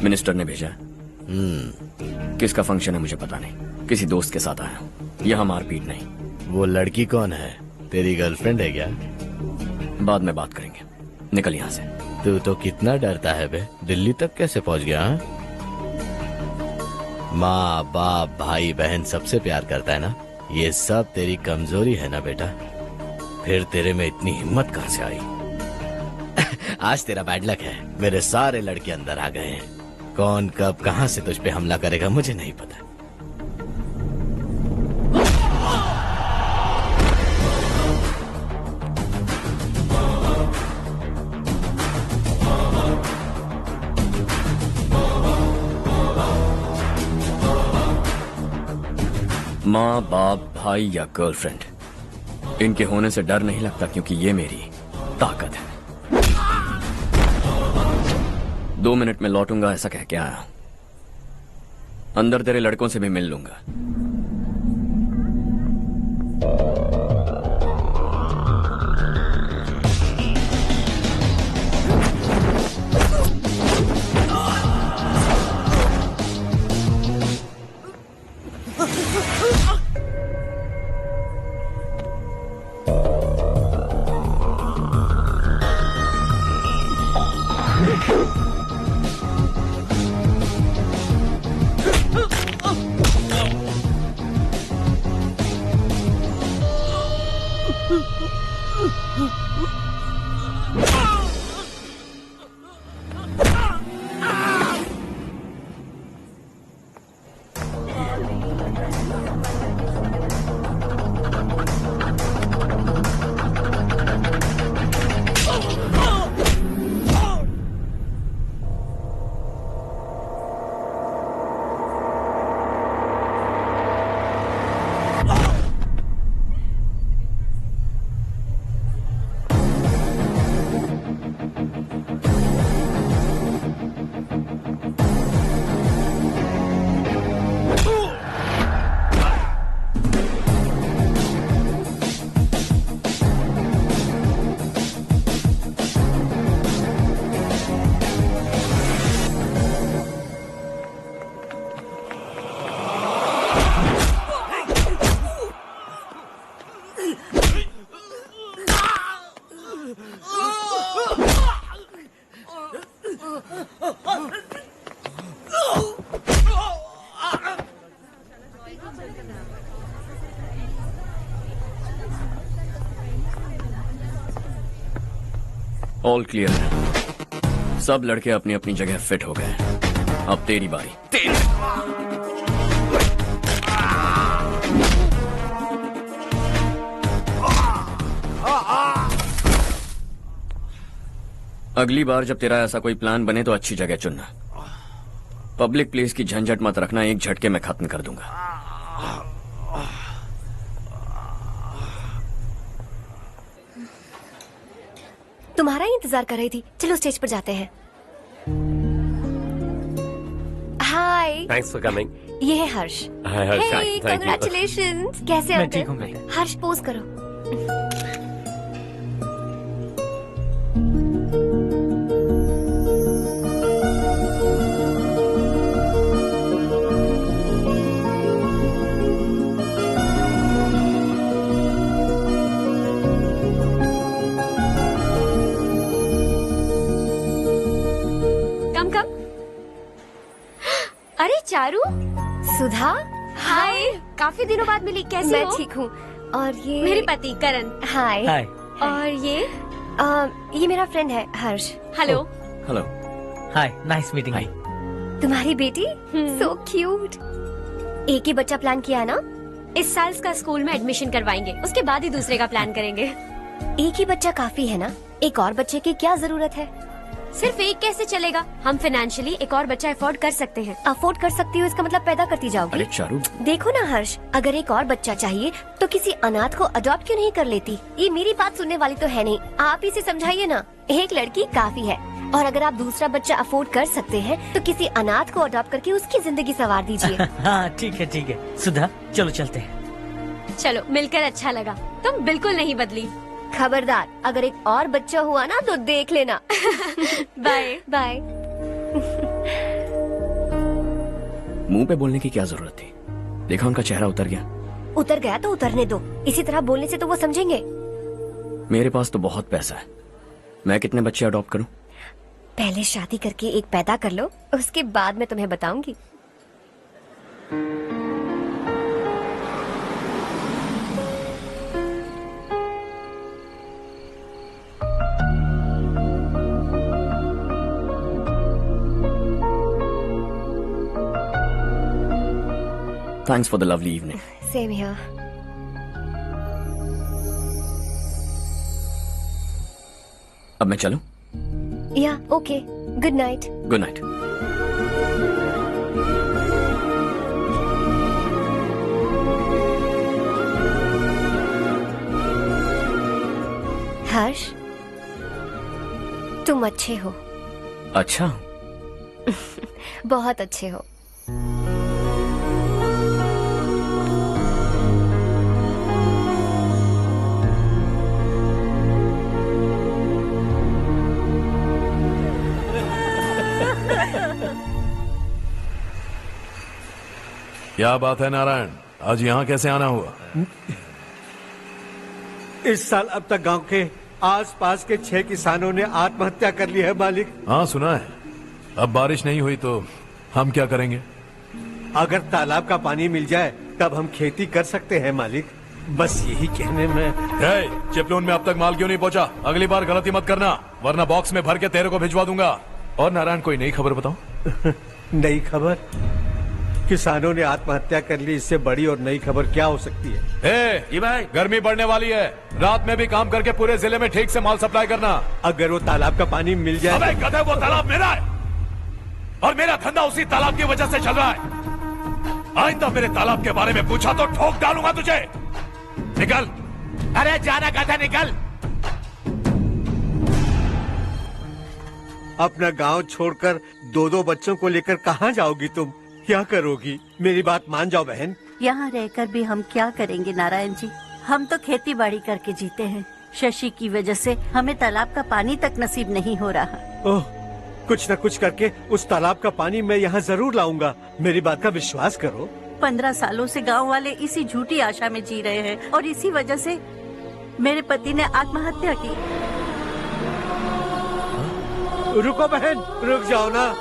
मिनिस्टर ने भेजा है। किसका फंक्शन है मुझे पता नहीं। किसी दोस्त के साथ आया हूँ। यहाँ मारपीट नहीं। वो लड़की कौन है? तेरी गर्लफ्रेंड है क्या? बाद में बात करेंगे। निकल यहाँ से। तू तो कितना डरता है बे। दिल्ली तक कैसे पहुँच गया? माँ बाप भाई बहन सबसे प्यार करता है ना? ये सब तेरी कमजोरी है ना बेटा? फिर तेरे में इतनी हिम्मत कहाँ से आई? आज तेरा बैड लक है। मेरे सारे लड़के अंदर आ गए हैं। कौन कब कहां से तुझ पे हमला करेगा मुझे नहीं पता। माँ बाप भाई या गर्लफ्रेंड, इनके होने से डर नहीं लगता, क्योंकि ये मेरी ताकत है। 2 मिनट में लौटूंगा ऐसा कह के आया। अंदर तेरे लड़कों से भी मिल लूंगा। ऑल क्लियर है। सब लड़के अपनी अपनी जगह फिट हो गए। अब तेरी बारी। अगली बार जब तेरा ऐसा कोई प्लान बने तो अच्छी जगह चुनना। पब्लिक प्लेस की झंझट मत रखना, एक झटके में खत्म कर दूंगा। तुम्हारा ही इंतजार कर रही थी। चलो स्टेज पर जाते हैं। हाय। Thanks for coming. ये है हर्ष। हाय हर्ष। हे, कांग्रेचुलेशंस। कैसे मैं हो ठीक हूँ तुम? बेटा। हर्ष पोज करो। अरे चारू, सुधा, हाय। काफी दिनों बाद मिली, कैसी हो? मैं ठीक हूँ। और ये मेरे पति करण। हाय। हाय। और ये मेरा फ्रेंड है Harsh. Hello. Hello. Hi, nice meeting you. तुम्हारी बेटी सो क्यूट। एक ही बच्चा प्लान किया है ना? इस साल इसका स्कूल में एडमिशन करवाएंगे, उसके बाद ही दूसरे का प्लान करेंगे। एक ही बच्चा काफी है ना? एक और बच्चे की क्या जरूरत है? सिर्फ एक कैसे चलेगा? हम फाइनेंशियली एक और बच्चा अफोर्ड कर सकते हैं। अफोर्ड कर सकती हो इसका मतलब पैदा करती जाओगी? अरे चारू, देखो ना हर्ष, अगर एक और बच्चा चाहिए तो किसी अनाथ को अडॉप्ट क्यों नहीं कर लेती? ये मेरी बात सुनने वाली तो है नहीं, आप इसे समझाइए ना। एक लड़की काफी है, और अगर आप दूसरा बच्चा अफोर्ड कर सकते हैं तो किसी अनाथ को अडॉप्ट करके उसकी जिंदगी संवार दीजिए। हाँ ठीक है ठीक है। सुधा चलो चलते हैं। चलो, मिलकर अच्छा लगा। तुम बिल्कुल नहीं बदली। खबरदार, अगर एक और बच्चा हुआ ना तो देख लेना। Bye bye. मुंह पे बोलने की क्या जरूरत थी? देखा उनका चेहरा उतर गया। उतर गया तो उतरने दो, इसी तरह बोलने से तो वो समझेंगे। मेरे पास तो बहुत पैसा है, मैं कितने बच्चे अडॉप्ट करूं? पहले शादी करके एक पैदा कर लो, उसके बाद मैं तुम्हें बताऊंगी। Thanks for the lovely evening. Same here. अब मैं चलूं? Yeah, okay. Good night. Good night. हर्ष, तुम अच्छे हो। अच्छा। बहुत अच्छे हो। क्या बात है नारायण, आज यहाँ कैसे आना हुआ? इस साल अब तक गांव के आसपास के 6 किसानों ने आत्महत्या कर ली है मालिक। हाँ सुना है। अब बारिश नहीं हुई तो हम क्या करेंगे? अगर तालाब का पानी मिल जाए तब हम खेती कर सकते हैं मालिक। बस यही कहने में। चिपलून में अब तक माल क्यों नहीं पहुँचा? अगली बार गलती मत करना, वरना बॉक्स में भर के तेरे को भिजवा दूंगा। और नारायण, कोई नई खबर बताओ। नई खबर? किसानों ने आत्महत्या कर ली, इससे बड़ी और नई खबर क्या हो सकती है? ये भाई, गर्मी बढ़ने वाली है, रात में भी काम करके पूरे जिले में ठीक से माल सप्लाई करना। अगर वो तालाब का पानी मिल जाए। अबे गधे, वो तालाब मेरा है और मेरा धंधा उसी तालाब की वजह से चल रहा है। आइंदा मेरे तालाब के बारे में पूछा तो ठोक डालूंगा तुझे। निकल। अरे जाना गधा, निकल। अपना गांव छोड़कर 2-2 बच्चों को लेकर कहाँ जाओगी तुम? क्या करोगी? मेरी बात मान जाओ बहन। यहाँ रहकर भी हम क्या करेंगे नारायण जी? हम तो खेती बाड़ी करके जीते हैं। शशि की वजह से हमें तालाब का पानी तक नसीब नहीं हो रहा। ओह, कुछ न कुछ करके उस तालाब का पानी मैं यहाँ जरूर लाऊंगा। मेरी बात का विश्वास करो। 15 सालों से गांव वाले इसी झूठी आशा में जी रहे हैं और इसी वजह से मेरे पति ने आत्महत्या की। रुको बहन, रुक जाओ ना।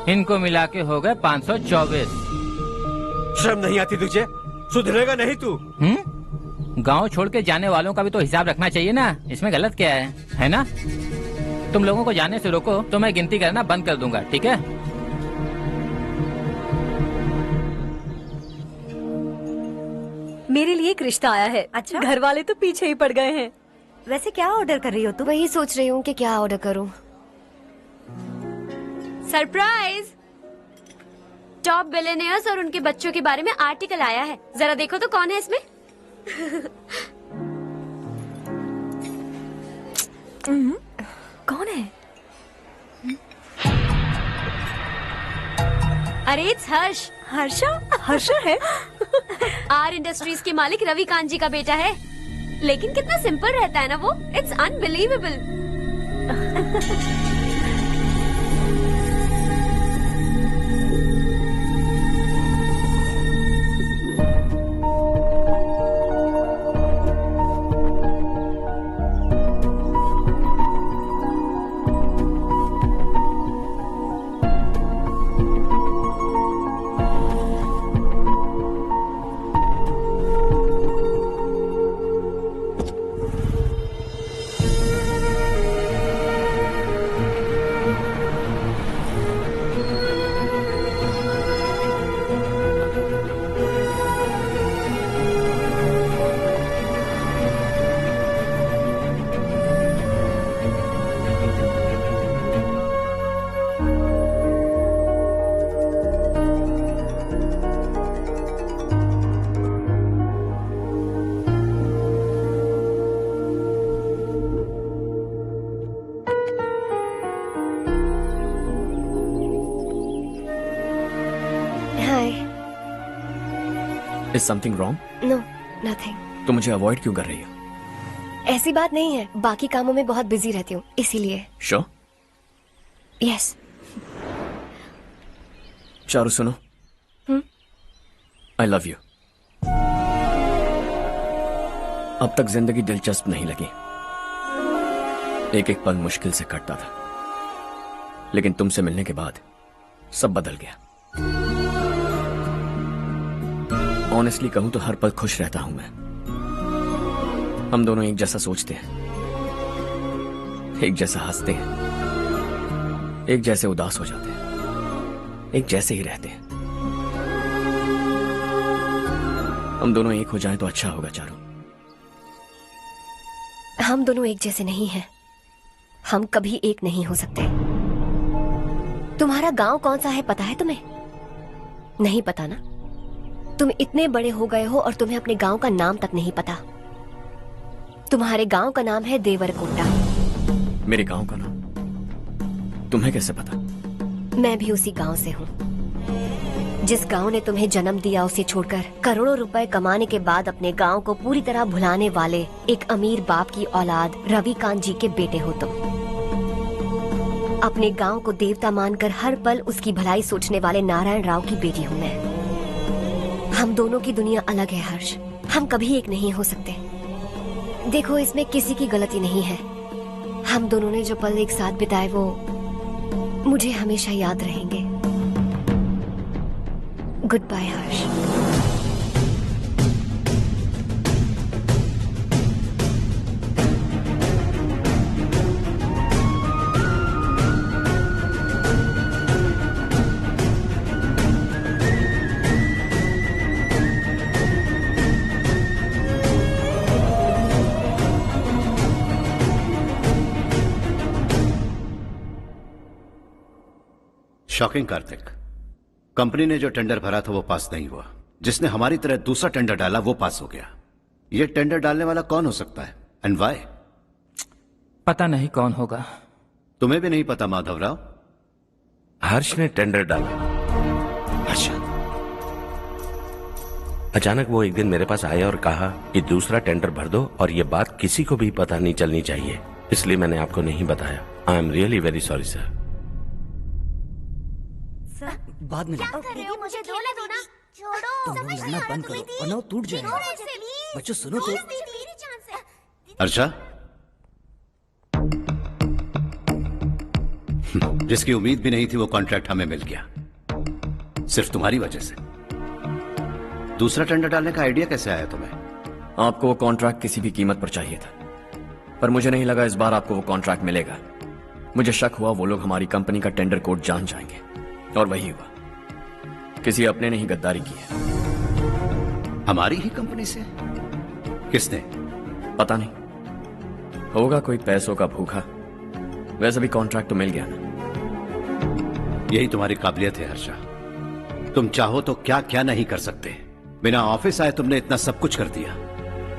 इनको मिला के हो गए 524। शर्म नहीं आती तुझे? सुधरेगा नहीं तू? गांव छोड़ के जाने वालों का भी तो हिसाब रखना चाहिए ना, इसमें गलत क्या है ना? तुम लोगों को जाने से रोको तो मैं गिनती करना बंद कर दूंगा, ठीक है? मेरे लिए एक रिश्ता आया है। अच्छा, घर वाले तो पीछे ही पड़ गए हैं। वैसे क्या ऑर्डर कर रही हो तुम? वही सोच रही हूँ कि क्या ऑर्डर करूँ। सरप्राइज! टॉप बिलियनियर्स और उनके बच्चों के बारे में आर्टिकल आया है, जरा देखो तो कौन है इसमें। कौन है? अरे इट्स हर्ष। हर्षा? हर्षा है? आर इंडस्ट्रीज के मालिक रवि कांत जी का बेटा है, लेकिन कितना सिंपल रहता है ना वो, it's unbelievable. Is something wrong? No, nothing. तो मुझे अवॉइड क्यों कर रही हो? ऐसी बात नहीं है, बाकी कामों में बहुत बिजी रहती हूँ इसीलिए। Sure? Yes. चारू सुनो। I love you. अब तक जिंदगी दिलचस्प नहीं लगी, एक एक पल मुश्किल से कटता था, लेकिन तुमसे मिलने के बाद सब बदल गया। ऑनेस्टली कहूं तो हर पल खुश रहता हूं मैं। हम दोनों एक जैसा सोचते हैं, एक जैसा हंसते हैं, एक जैसे उदास हो जाते हैं, एक जैसे ही रहते हैं। हम दोनों एक हो जाएं तो अच्छा होगा चारू। हम दोनों एक जैसे नहीं हैं, हम कभी एक नहीं हो सकते। तुम्हारा गांव कौन सा है पता है तुम्हें? नहीं पता ना? तुम इतने बड़े हो गए हो और तुम्हें अपने गांव का नाम तक नहीं पता। तुम्हारे गांव का नाम है देवरकोटा। मेरे गांव का नाम तुम्हें कैसे पता? मैं भी उसी गांव से हूँ। जिस गांव ने तुम्हें जन्म दिया उसे छोड़कर करोड़ों रुपए कमाने के बाद अपने गांव को पूरी तरह भुलाने वाले एक अमीर बाप की औलाद रवि कांत जी के बेटे हो तुम। अपने गांव को देवता मानकर हर पल उसकी भलाई सोचने वाले नारायण राव की बेटी हूँ मैं। हम दोनों की दुनिया अलग है हर्ष, हम कभी एक नहीं हो सकते। देखो इसमें किसी की गलती नहीं है। हम दोनों ने जो पल एक साथ बिताए वो मुझे हमेशा याद रहेंगे। गुड बाय हर्ष। शॉकिंग कार्तिक, कंपनी ने जो टेंडर भरा था वो पास नहीं हुआ। जिसने हमारी तरह दूसरा टेंडर डाला वो पास हो गया। ये टेंडर डालने वाला कौन हो सकता है एंड व्हाई? पता नहीं कौन होगा। तुम्हें भी नहीं पता माधवराव? हर्ष ने टेंडर डाला। अच्छा। अचानक वो एक दिन मेरे पास आया और कहा कि दूसरा टेंडर भर दो और ये बात किसी को भी पता नहीं चलनी चाहिए, इसलिए मैंने आपको नहीं बताया। I am really very sorry sir. बाद में मुझे धोने दो ना। छोड़ो। तुम लोग लड़ना बंद करो वरना वो टूट जाएगा। बच्चों सुनो तो। अर्षा, जिसकी उम्मीद भी नहीं थी वो कॉन्ट्रैक्ट हमें मिल गया, सिर्फ तुम्हारी वजह से। दूसरा टेंडर डालने का आइडिया कैसे आया तुम्हें? आपको वो कॉन्ट्रैक्ट किसी भी कीमत पर चाहिए था, पर मुझे नहीं लगा इस बार आपको वो कॉन्ट्रैक्ट मिलेगा। मुझे शक हुआ वो लोग हमारी कंपनी का टेंडर कोड जान जाएंगे, और वही हुआ। किसी अपने ने ही गद्दारी की है। हमारी ही कंपनी से? किसने? पता नहीं, होगा कोई पैसों का भूखा। वैसे भी कॉन्ट्रैक्ट तो मिल गया ना। यही तुम्हारी काबिलियत है हर्षा। तुम चाहो तो क्या क्या नहीं कर सकते। बिना ऑफिस आए तुमने इतना सब कुछ कर दिया।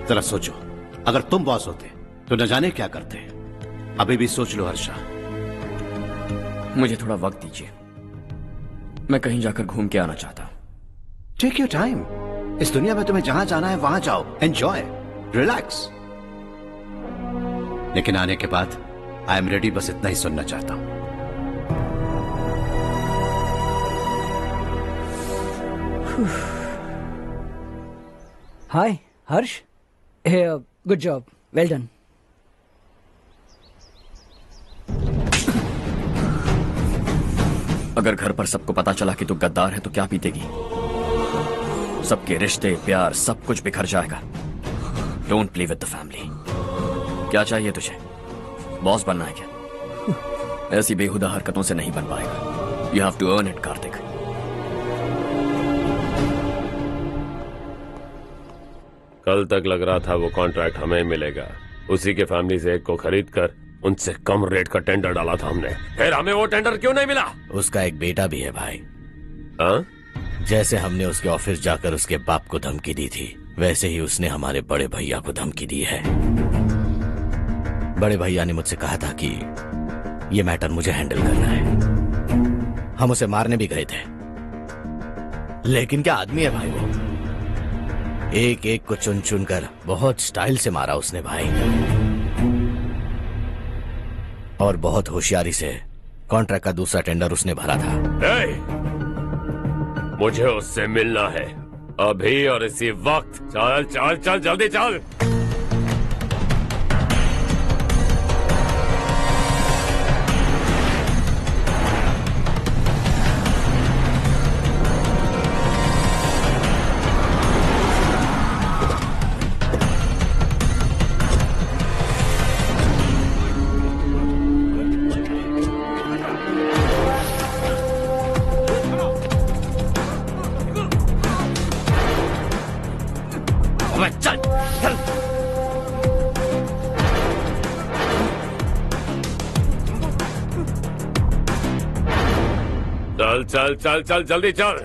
जरा सोचो, अगर तुम बॉस होते तो न जाने क्या करते। अभी भी सोच लो हर्षा। मुझे थोड़ा वक्त दीजिए, मैं कहीं जाकर घूम के आना चाहता हूं। Take your time. इस दुनिया में तुम्हें जहां जाना है वहां जाओ, एंजॉय, रिलैक्स। लेकिन आने के बाद आई एम रेडी, बस इतना ही सुनना चाहता हूं। हाय हर्ष, गुड जॉब, वेल डन। अगर घर पर सबको पता चला कि तू गद्दार है तो क्या पीतेगी? सबके रिश्ते, प्यार, सब कुछ बिखर जाएगा। Don't play with the family. क्या चाहिए तुझे? बॉस बनना है क्या? ऐसी बेहुदा हरकतों से नहीं बन पाएगा। You have to earn it Kartik. कल तक लग रहा था वो कॉन्ट्रैक्ट हमें मिलेगा। उसी के फैमिली से एक को खरीद कर उनसे कम रेट का टेंडर डाला था हमने। फिर हमें वो टेंडर क्यों नहीं मिला? उसका एक बेटा भी है भाई। हाँ? जैसे हमने उसके ऑफिस जाकर उसके बाप को धमकी दी थी, वैसे ही उसने हमारे बड़े भैया को धमकी दी है। बड़े भैया ने मुझसे कहा था कि ये मैटर मुझे हैंडल करना है। हम उसे मारने भी गए थे, लेकिन क्या आदमी है भाई वो। एक एक को चुन चुन कर बहुत स्टाइल से मारा उसने भाई, और बहुत होशियारी से कॉन्ट्रैक्ट का दूसरा टेंडर उसने भरा था। मुझे उससे मिलना है अभी और इसी वक्त। चल चल चल, जल्दी चल। चल चल चल चल, जल्दी चल।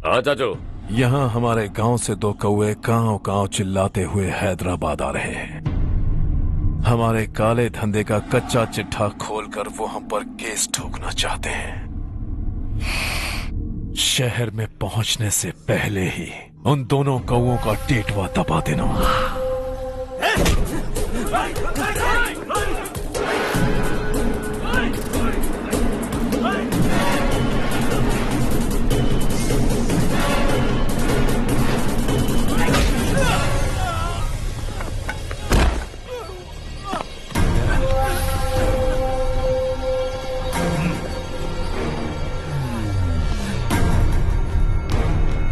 हाँ चाचू। यहाँ हमारे गांव से दो कौए कांव कांव चिल्लाते हुए हैदराबाद आ रहे हैं। हमारे काले धंधे का कच्चा चिट्ठा खोलकर वो हम पर केस ठोकना चाहते हैं। शहर में पहुंचने से पहले ही उन दोनों कौओं का टेटवा दबा देना।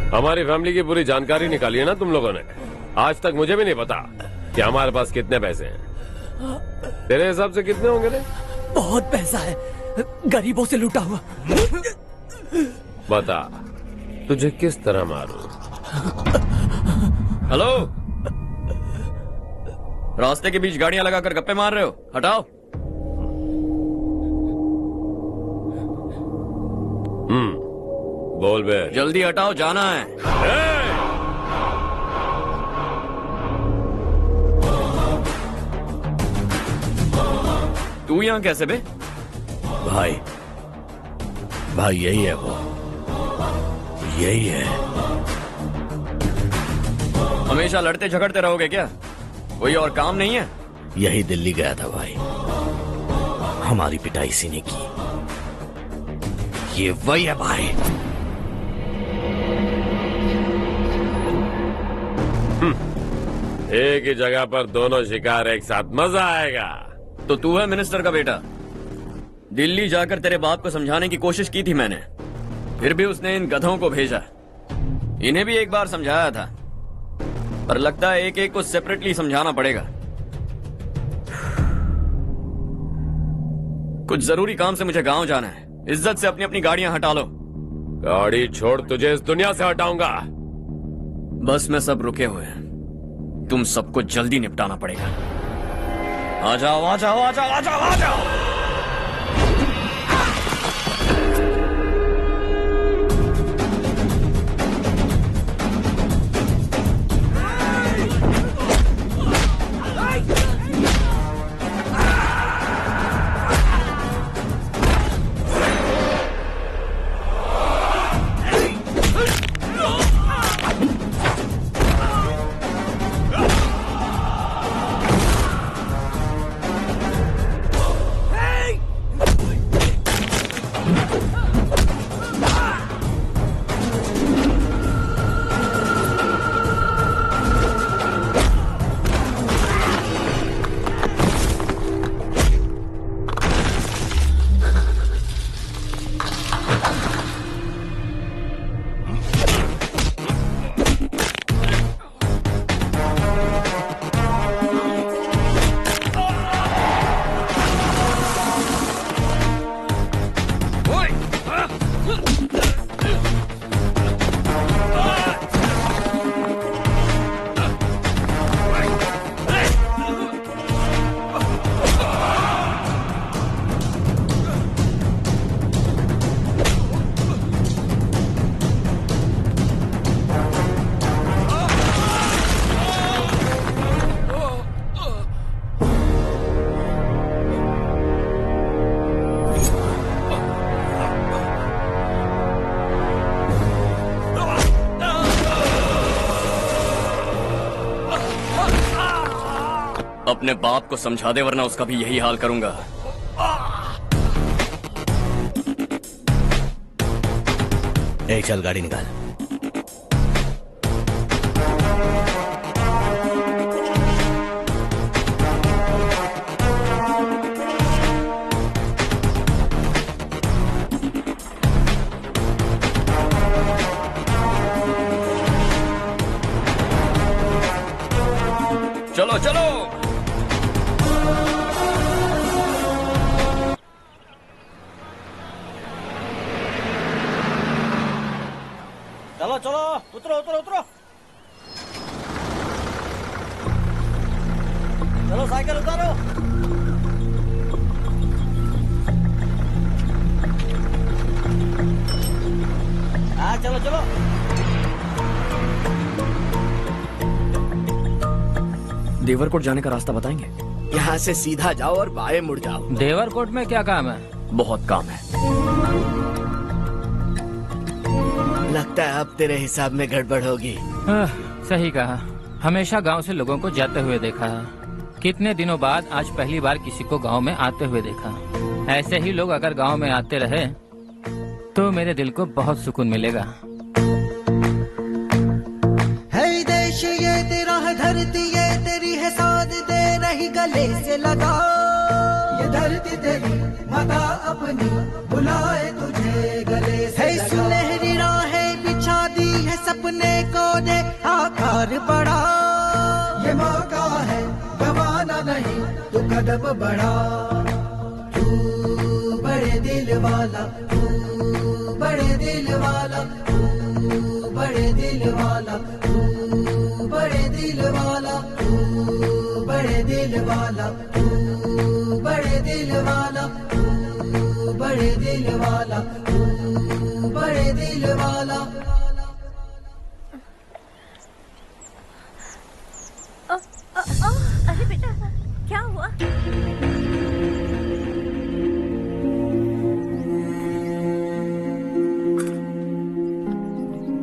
हमारी फैमिली की पूरी जानकारी निकाली है ना तुम लोगों ने। आज तक मुझे भी नहीं पता कि हमारे पास कितने पैसे हैं। तेरे हिसाब से कितने होंगे रे? बहुत पैसा है, गरीबों से लूटा हुआ। बता, तुझे किस तरह मारूं? हेलो, रास्ते के बीच गाड़ियां लगाकर गप्पे मार रहे हो? हटाओ। बोल बे। जल्दी हटाओ, जाना है। तू यहाँ कैसे बे? भाई भाई यही है वो, यही है। हमेशा लड़ते झगड़ते रहोगे क्या? कोई और काम नहीं है? यही दिल्ली गया था भाई, हमारी पिटाई इसी ने की। ये वही है भाई। एक ही जगह पर दोनों शिकार एक साथ, मजा आएगा। तो तू है मिनिस्टर का बेटा? दिल्ली जाकर तेरे बाप को समझाने की कोशिश की थी मैंने, फिर भी उसने इन गधों को भेजा। इन्हें भी एक बार समझाया था, पर लगता है एक एक को सेपरेटली समझाना पड़ेगा। कुछ जरूरी काम से मुझे गांव जाना है। इज्जत से अपनी अपनी गाड़ियां हटा लो। गाड़ी छोड़, तुझे इस दुनिया से हटाऊंगा। बस में सब रुके हुए हैं, तुम सबको जल्दी निपटाना पड़ेगा। आ जाओ आ जाओ आ जाओ आ जाओ आ जाओ। अपने बाप को समझा दे, वरना उसका भी यही हाल करूंगा। चल गाड़ी निकाल। चलो चलो। चलो चलो, उतरो उतरो उतरो। चलो साइकिल उतारो। हाँ चलो चलो। देवरकोट जाने का रास्ता बताएंगे? यहाँ से सीधा जाओ और बाएं मुड़ जाओ। देवरकोट में क्या काम है? बहुत काम है। लगता है अब तेरे हिसाब में गड़बड़ होगी। सही कहा। हमेशा गांव से लोगों को जाते हुए देखा है, कितने दिनों बाद आज पहली बार किसी को गांव में आते हुए देखा। ऐसे ही लोग अगर गांव में आते रहे तो मेरे दिल को बहुत सुकून मिलेगा। है देश ये तेरा है, धरती ये तेरी है, साथ दे रही गले से लगा। ये धरती तेरी माता अपनी बुलाए तुझे गले से लगा। सुनहरी राहें बिछा दी है, सपने को दे आकार बड़ा। ये मौका है गवाना नहीं, तू कदम बढ़ा। तू बड़े दिल वाला, तू बड़े दिल वाला, तू बड़े दिल वाला, तू बड़े दिल वाला, तू बड़े दिल वाला, तू बड़े दिल वाला, तू बड़े दिल वाला, तू बड़े दिल वाला। अरे बेटा क्या हुआ?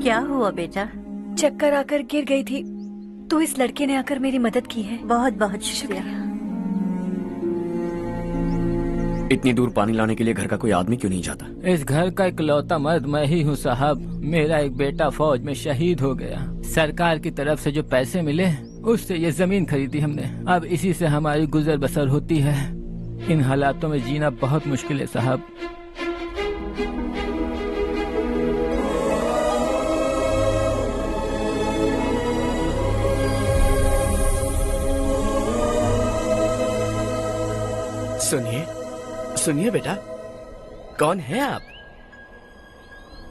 क्या हुआ बेटा? चक्कर आकर गिर गई थी तो इस लड़के ने आकर मेरी मदद की है। बहुत बहुत शुक्रिया। इतनी दूर पानी लाने के लिए घर का कोई आदमी क्यों नहीं जाता? इस घर का इकलौता मर्द मैं ही हूँ साहब। मेरा एक बेटा फौज में शहीद हो गया। सरकार की तरफ से जो पैसे मिले उससे ये जमीन खरीदी हमने। अब इसी से हमारी गुजर बसर होती है। इन हालातों में जीना बहुत मुश्किल है साहब। सुनिए सुनिए बेटा, कौन है आप?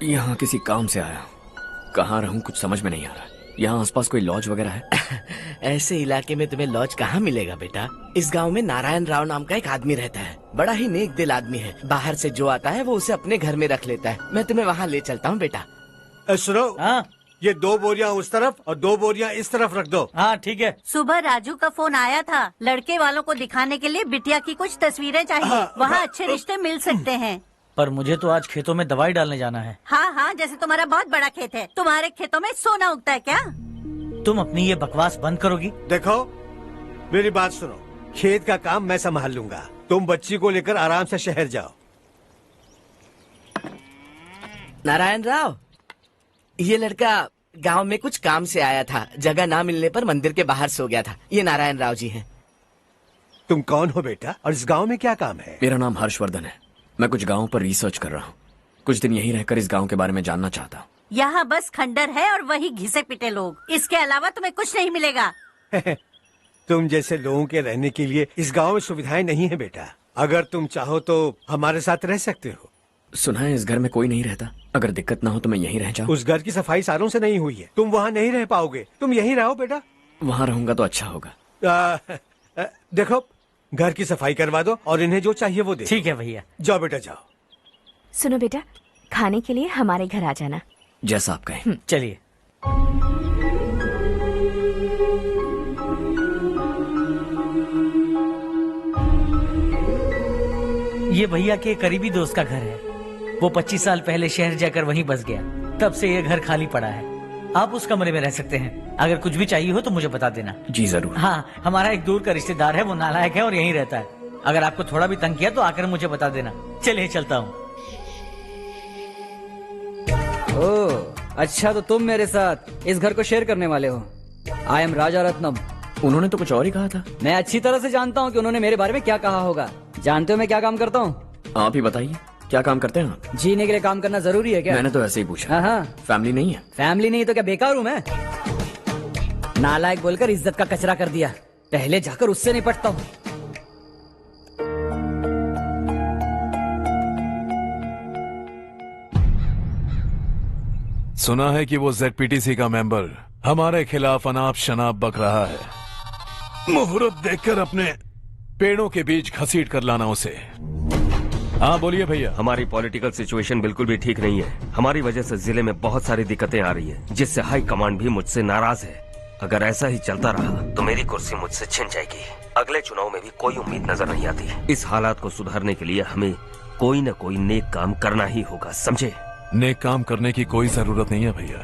यहाँ किसी काम से आया हूँ। कहाँ रहूँ कुछ समझ में नहीं आ रहा। यहाँ आसपास कोई लॉज वगैरह है? ऐसे इलाके में तुम्हें लॉज कहाँ मिलेगा बेटा? इस गांव में नारायण राव नाम का एक आदमी रहता है। बड़ा ही नेक दिल आदमी है। बाहर से जो आता है वो उसे अपने घर में रख लेता है। मैं तुम्हें वहाँ ले चलता हूँ बेटा। सुनो, ये 2 बोरियां उस तरफ और 2 बोरियां इस तरफ रख दो। हाँ ठीक है। सुबह राजू का फोन आया था, लड़के वालों को दिखाने के लिए बिटिया की कुछ तस्वीरें चाहिए। वहाँ अच्छे रिश्ते मिल सकते हैं। पर मुझे तो आज खेतों में दवाई डालने जाना है। हाँ हाँ, जैसे तुम्हारा बहुत बड़ा खेत है। तुम्हारे खेतों में सोना उगता है क्या? तुम अपनी ये बकवास बंद करोगी? देखो मेरी बात सुनो, खेत का काम मैं संभाल लूंगा। तुम बच्ची को लेकर आराम से शहर जाओ। नारायण राव, ये लड़का गांव में कुछ काम से आया था। जगह ना मिलने पर मंदिर के बाहर सो गया था। ये नारायण राव जी हैं। तुम कौन हो बेटा और इस गांव में क्या काम है? मेरा नाम हर्षवर्धन है। मैं कुछ गाँव पर रिसर्च कर रहा हूँ। कुछ दिन यहीं रहकर इस गाँव के बारे में जानना चाहता हूँ। यहाँ बस खंडर है और वही घिसे पिटे लोग। इसके अलावा तुम्हें कुछ नहीं मिलेगा। तुम जैसे लोगों के रहने के लिए इस गांव में सुविधाएं नहीं है बेटा। अगर तुम चाहो तो हमारे साथ रह सकते हो। सुना है इस घर में कोई नहीं रहता। अगर दिक्कत ना हो तो मैं यहीं रह जाऊँ। उस घर की सफाई सालों से नहीं हुई है। तुम वहाँ नहीं रह पाओगे। तुम यहीं रहो बेटा। वहाँ रहूंगा तो अच्छा होगा। देखो, घर की सफाई करवा दो और इन्हें जो चाहिए वो दे। ठीक है भैया। जाओ बेटा जाओ। सुनो बेटा, खाने के लिए हमारे घर आ जाना। जैसा आप कहें। चलिए। ये भैया के करीबी दोस्त का घर है। वो 25 साल पहले शहर जाकर वहीं बस गया। तब से ये घर खाली पड़ा है। आप उस कमरे में रह सकते हैं। अगर कुछ भी चाहिए हो तो मुझे बता देना। जी जरूर। हाँ, हमारा एक दूर का रिश्तेदार है, वो नालायक है और यहीं रहता है। अगर आपको थोड़ा भी तंग किया तो आकर मुझे बता देना। चलिए चलता हूँ। ओह, अच्छा तो तुम मेरे साथ इस घर को शेयर करने वाले हो। आई एम राजा रत्नम। उन्होंने तो कुछ और ही कहा था। मैं अच्छी तरह से जानता हूँ कि उन्होंने मेरे बारे में क्या कहा होगा। जानते हो मैं क्या काम करता हूँ? आप ही बताइए, क्या काम करते हैं आप? जीने के लिए काम करना जरूरी है क्या? मैंने तो ऐसे ही पूछा। हाँ। फैमिली नहीं है? फैमिली नहीं तो क्या बेकार हूँ मैं? नालायक बोलकर इज्जत का कचरा कर दिया। पहले जाकर उससे निपटता हूँ। सुना है कि वो ZPTC का मेंबर हमारे खिलाफ अनाप शनाप बक रहा है। मुहूर्त देखकर अपने पेड़ों के बीच घसीट कर लाना उसे। हाँ बोलिए भैया। हमारी पॉलिटिकल सिचुएशन बिल्कुल भी ठीक नहीं है। हमारी वजह से जिले में बहुत सारी दिक्कतें आ रही है, जिससे हाई कमांड भी मुझसे नाराज है। अगर ऐसा ही चलता रहा तो मेरी कुर्सी मुझसे छिन जाएगी। अगले चुनाव में भी कोई उम्मीद नजर नहीं आती। इस हालात को सुधारने के लिए हमें कोई न कोई नेक काम करना ही होगा, समझे? नेक काम करने की कोई जरूरत नहीं है भैया।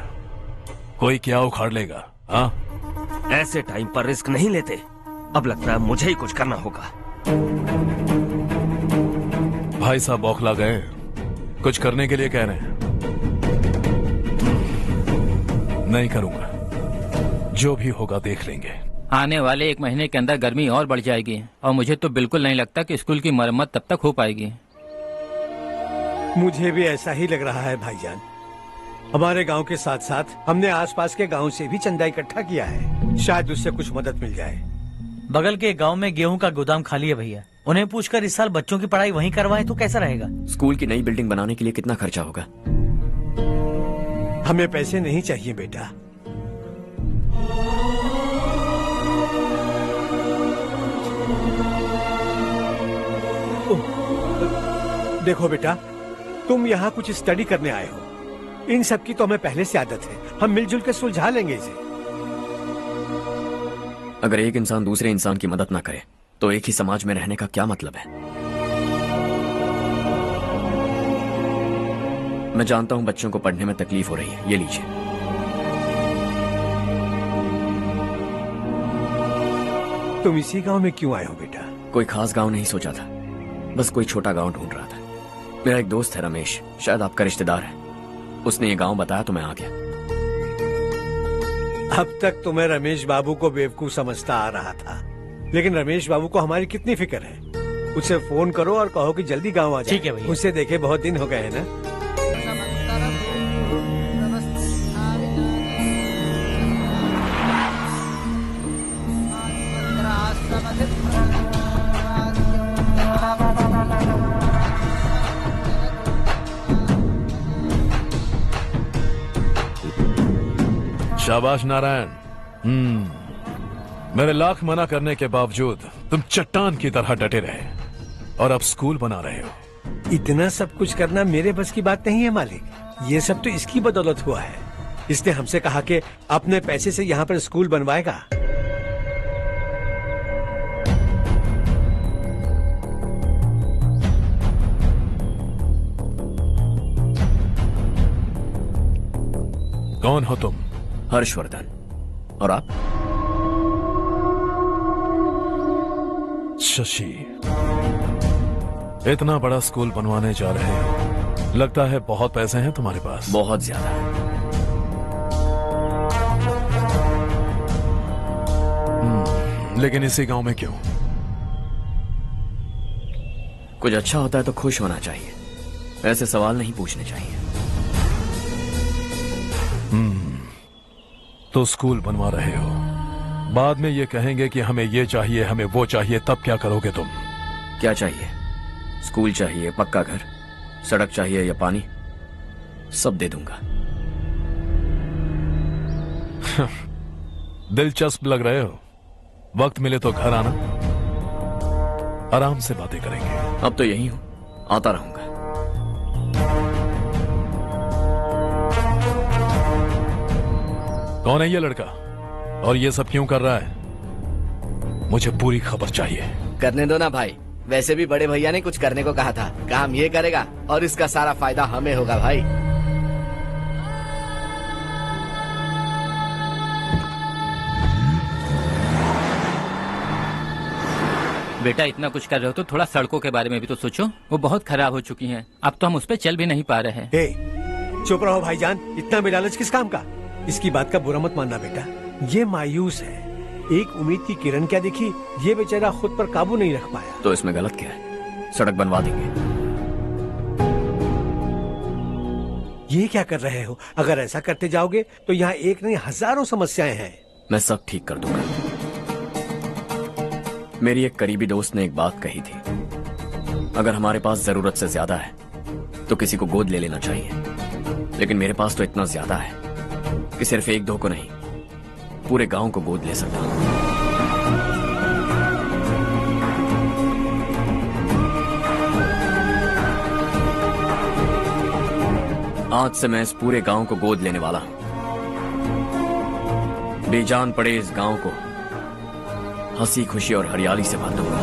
कोई क्या उखाड़ लेगा? हाँ, ऐसे टाइम पर रिस्क नहीं लेते। अब लगता है मुझे ही कुछ करना होगा। भाई साहब बौखला गए, कुछ करने के लिए कह रहे हैं। नहीं करूंगा, जो भी होगा देख लेंगे। आने वाले 1 महीने के अंदर गर्मी और बढ़ जाएगी और मुझे तो बिल्कुल नहीं लगता कि स्कूल की मरम्मत तब तक हो पाएगी। मुझे भी ऐसा ही लग रहा है भाईजान। हमारे गांव के साथ साथ हमने आसपास के गांव से भी चंदा इकट्ठा किया है। शायद उससे कुछ मदद मिल जाए। बगल के गांव में गेहूं का गोदाम खाली है भैया। उन्हें पूछकर इस साल बच्चों की पढ़ाई वहीं करवाएं तो कैसा रहेगा? स्कूल की नई बिल्डिंग बनाने के लिए कितना खर्चा होगा? हमें पैसे नहीं चाहिए बेटा। देखो बेटा, तुम यहाँ कुछ स्टडी करने आए हो। इन सब की तो हमें पहले से आदत है। हम मिलजुल के सुलझा लेंगे इसे। अगर एक इंसान दूसरे इंसान की मदद ना करे तो एक ही समाज में रहने का क्या मतलब है? मैं जानता हूं बच्चों को पढ़ने में तकलीफ हो रही है। ये लीजिए। तुम इसी गांव में क्यों आए हो बेटा? कोई खास गांव नहीं सोचा था, बस कोई छोटा गांव ढूंढ रहा था। मेरा एक दोस्त है रमेश, शायद आपका रिश्तेदार है। उसने ये गांव बताया तो मैं आ गया। अब तक तो मैं रमेश बाबू को बेवकूफ समझता आ रहा था, लेकिन रमेश बाबू को हमारी कितनी फिक्र है। उसे फोन करो और कहो कि जल्दी गांव आ जाए। ठीक है भैया। उसे देखे बहुत दिन हो गए हैं ना। शाबाश नारायण। मेरे लाख मना करने के बावजूद तुम चट्टान की तरह डटे रहे और अब स्कूल बना रहे हो। इतना सब कुछ करना मेरे बस की बात नहीं है मालिक। ये सब तो इसकी बदौलत हुआ है। इसने हमसे कहा कि अपने पैसे से यहाँ पर स्कूल बनवाएगा। कौन हो तुम? हर्षवर्धन। और आप? शशि। इतना बड़ा स्कूल बनवाने जा रहे हो, लगता है बहुत पैसे हैं तुम्हारे पास। बहुत ज्यादा। लेकिन इसी गांव में क्यों? कुछ अच्छा होता है तो खुश होना चाहिए, ऐसे सवाल नहीं पूछने चाहिए। तो स्कूल बनवा रहे हो, बाद में ये कहेंगे कि हमें ये चाहिए, हमें वो चाहिए, तब क्या करोगे तुम? क्या चाहिए? स्कूल चाहिए, पक्का घर, सड़क चाहिए या पानी, सब दे दूंगा। दिलचस्प लग रहे हो। वक्त मिले तो घर आना, आराम से बातें करेंगे। अब तो यही हूं, आता रहूंगा। कौन है ये लड़का और ये सब क्यों कर रहा है? मुझे पूरी खबर चाहिए। करने दो ना भाई, वैसे भी बड़े भैया ने कुछ करने को कहा था। काम ये करेगा और इसका सारा फायदा हमें होगा भाई। बेटा इतना कुछ कर रहे हो तो थोड़ा सड़कों के बारे में भी तो सोचो, वो बहुत खराब हो चुकी हैं। अब तो हम उस पर चल भी नहीं पा रहे हैं। चुप रहो भाईजान, इतना भी लालच किस काम का? इसकी बात का बुरा मत मानना बेटा, ये मायूस है। एक उम्मीद की किरण क्या दिखी, ये बेचारा खुद पर काबू नहीं रख पाया। तो इसमें गलत क्या है? सड़क बनवा देंगे। ये क्या कर रहे हो? अगर ऐसा करते जाओगे तो यहाँ एक नहीं हजारों समस्याएं हैं। मैं सब ठीक कर दूंगा। मेरी एक करीबी दोस्त ने एक बात कही थी, अगर हमारे पास जरूरत से ज्यादा है तो किसी को गोद ले लेना चाहिए। लेकिन मेरे पास तो इतना ज्यादा है कि सिर्फ एक दो को नहीं, पूरे गांव को गोद ले सकता हूं। आज से मैं इस पूरे गांव को गोद लेने वाला हूं। बेजान पड़े इस गांव को हंसी खुशी और हरियाली से भर दूंगा।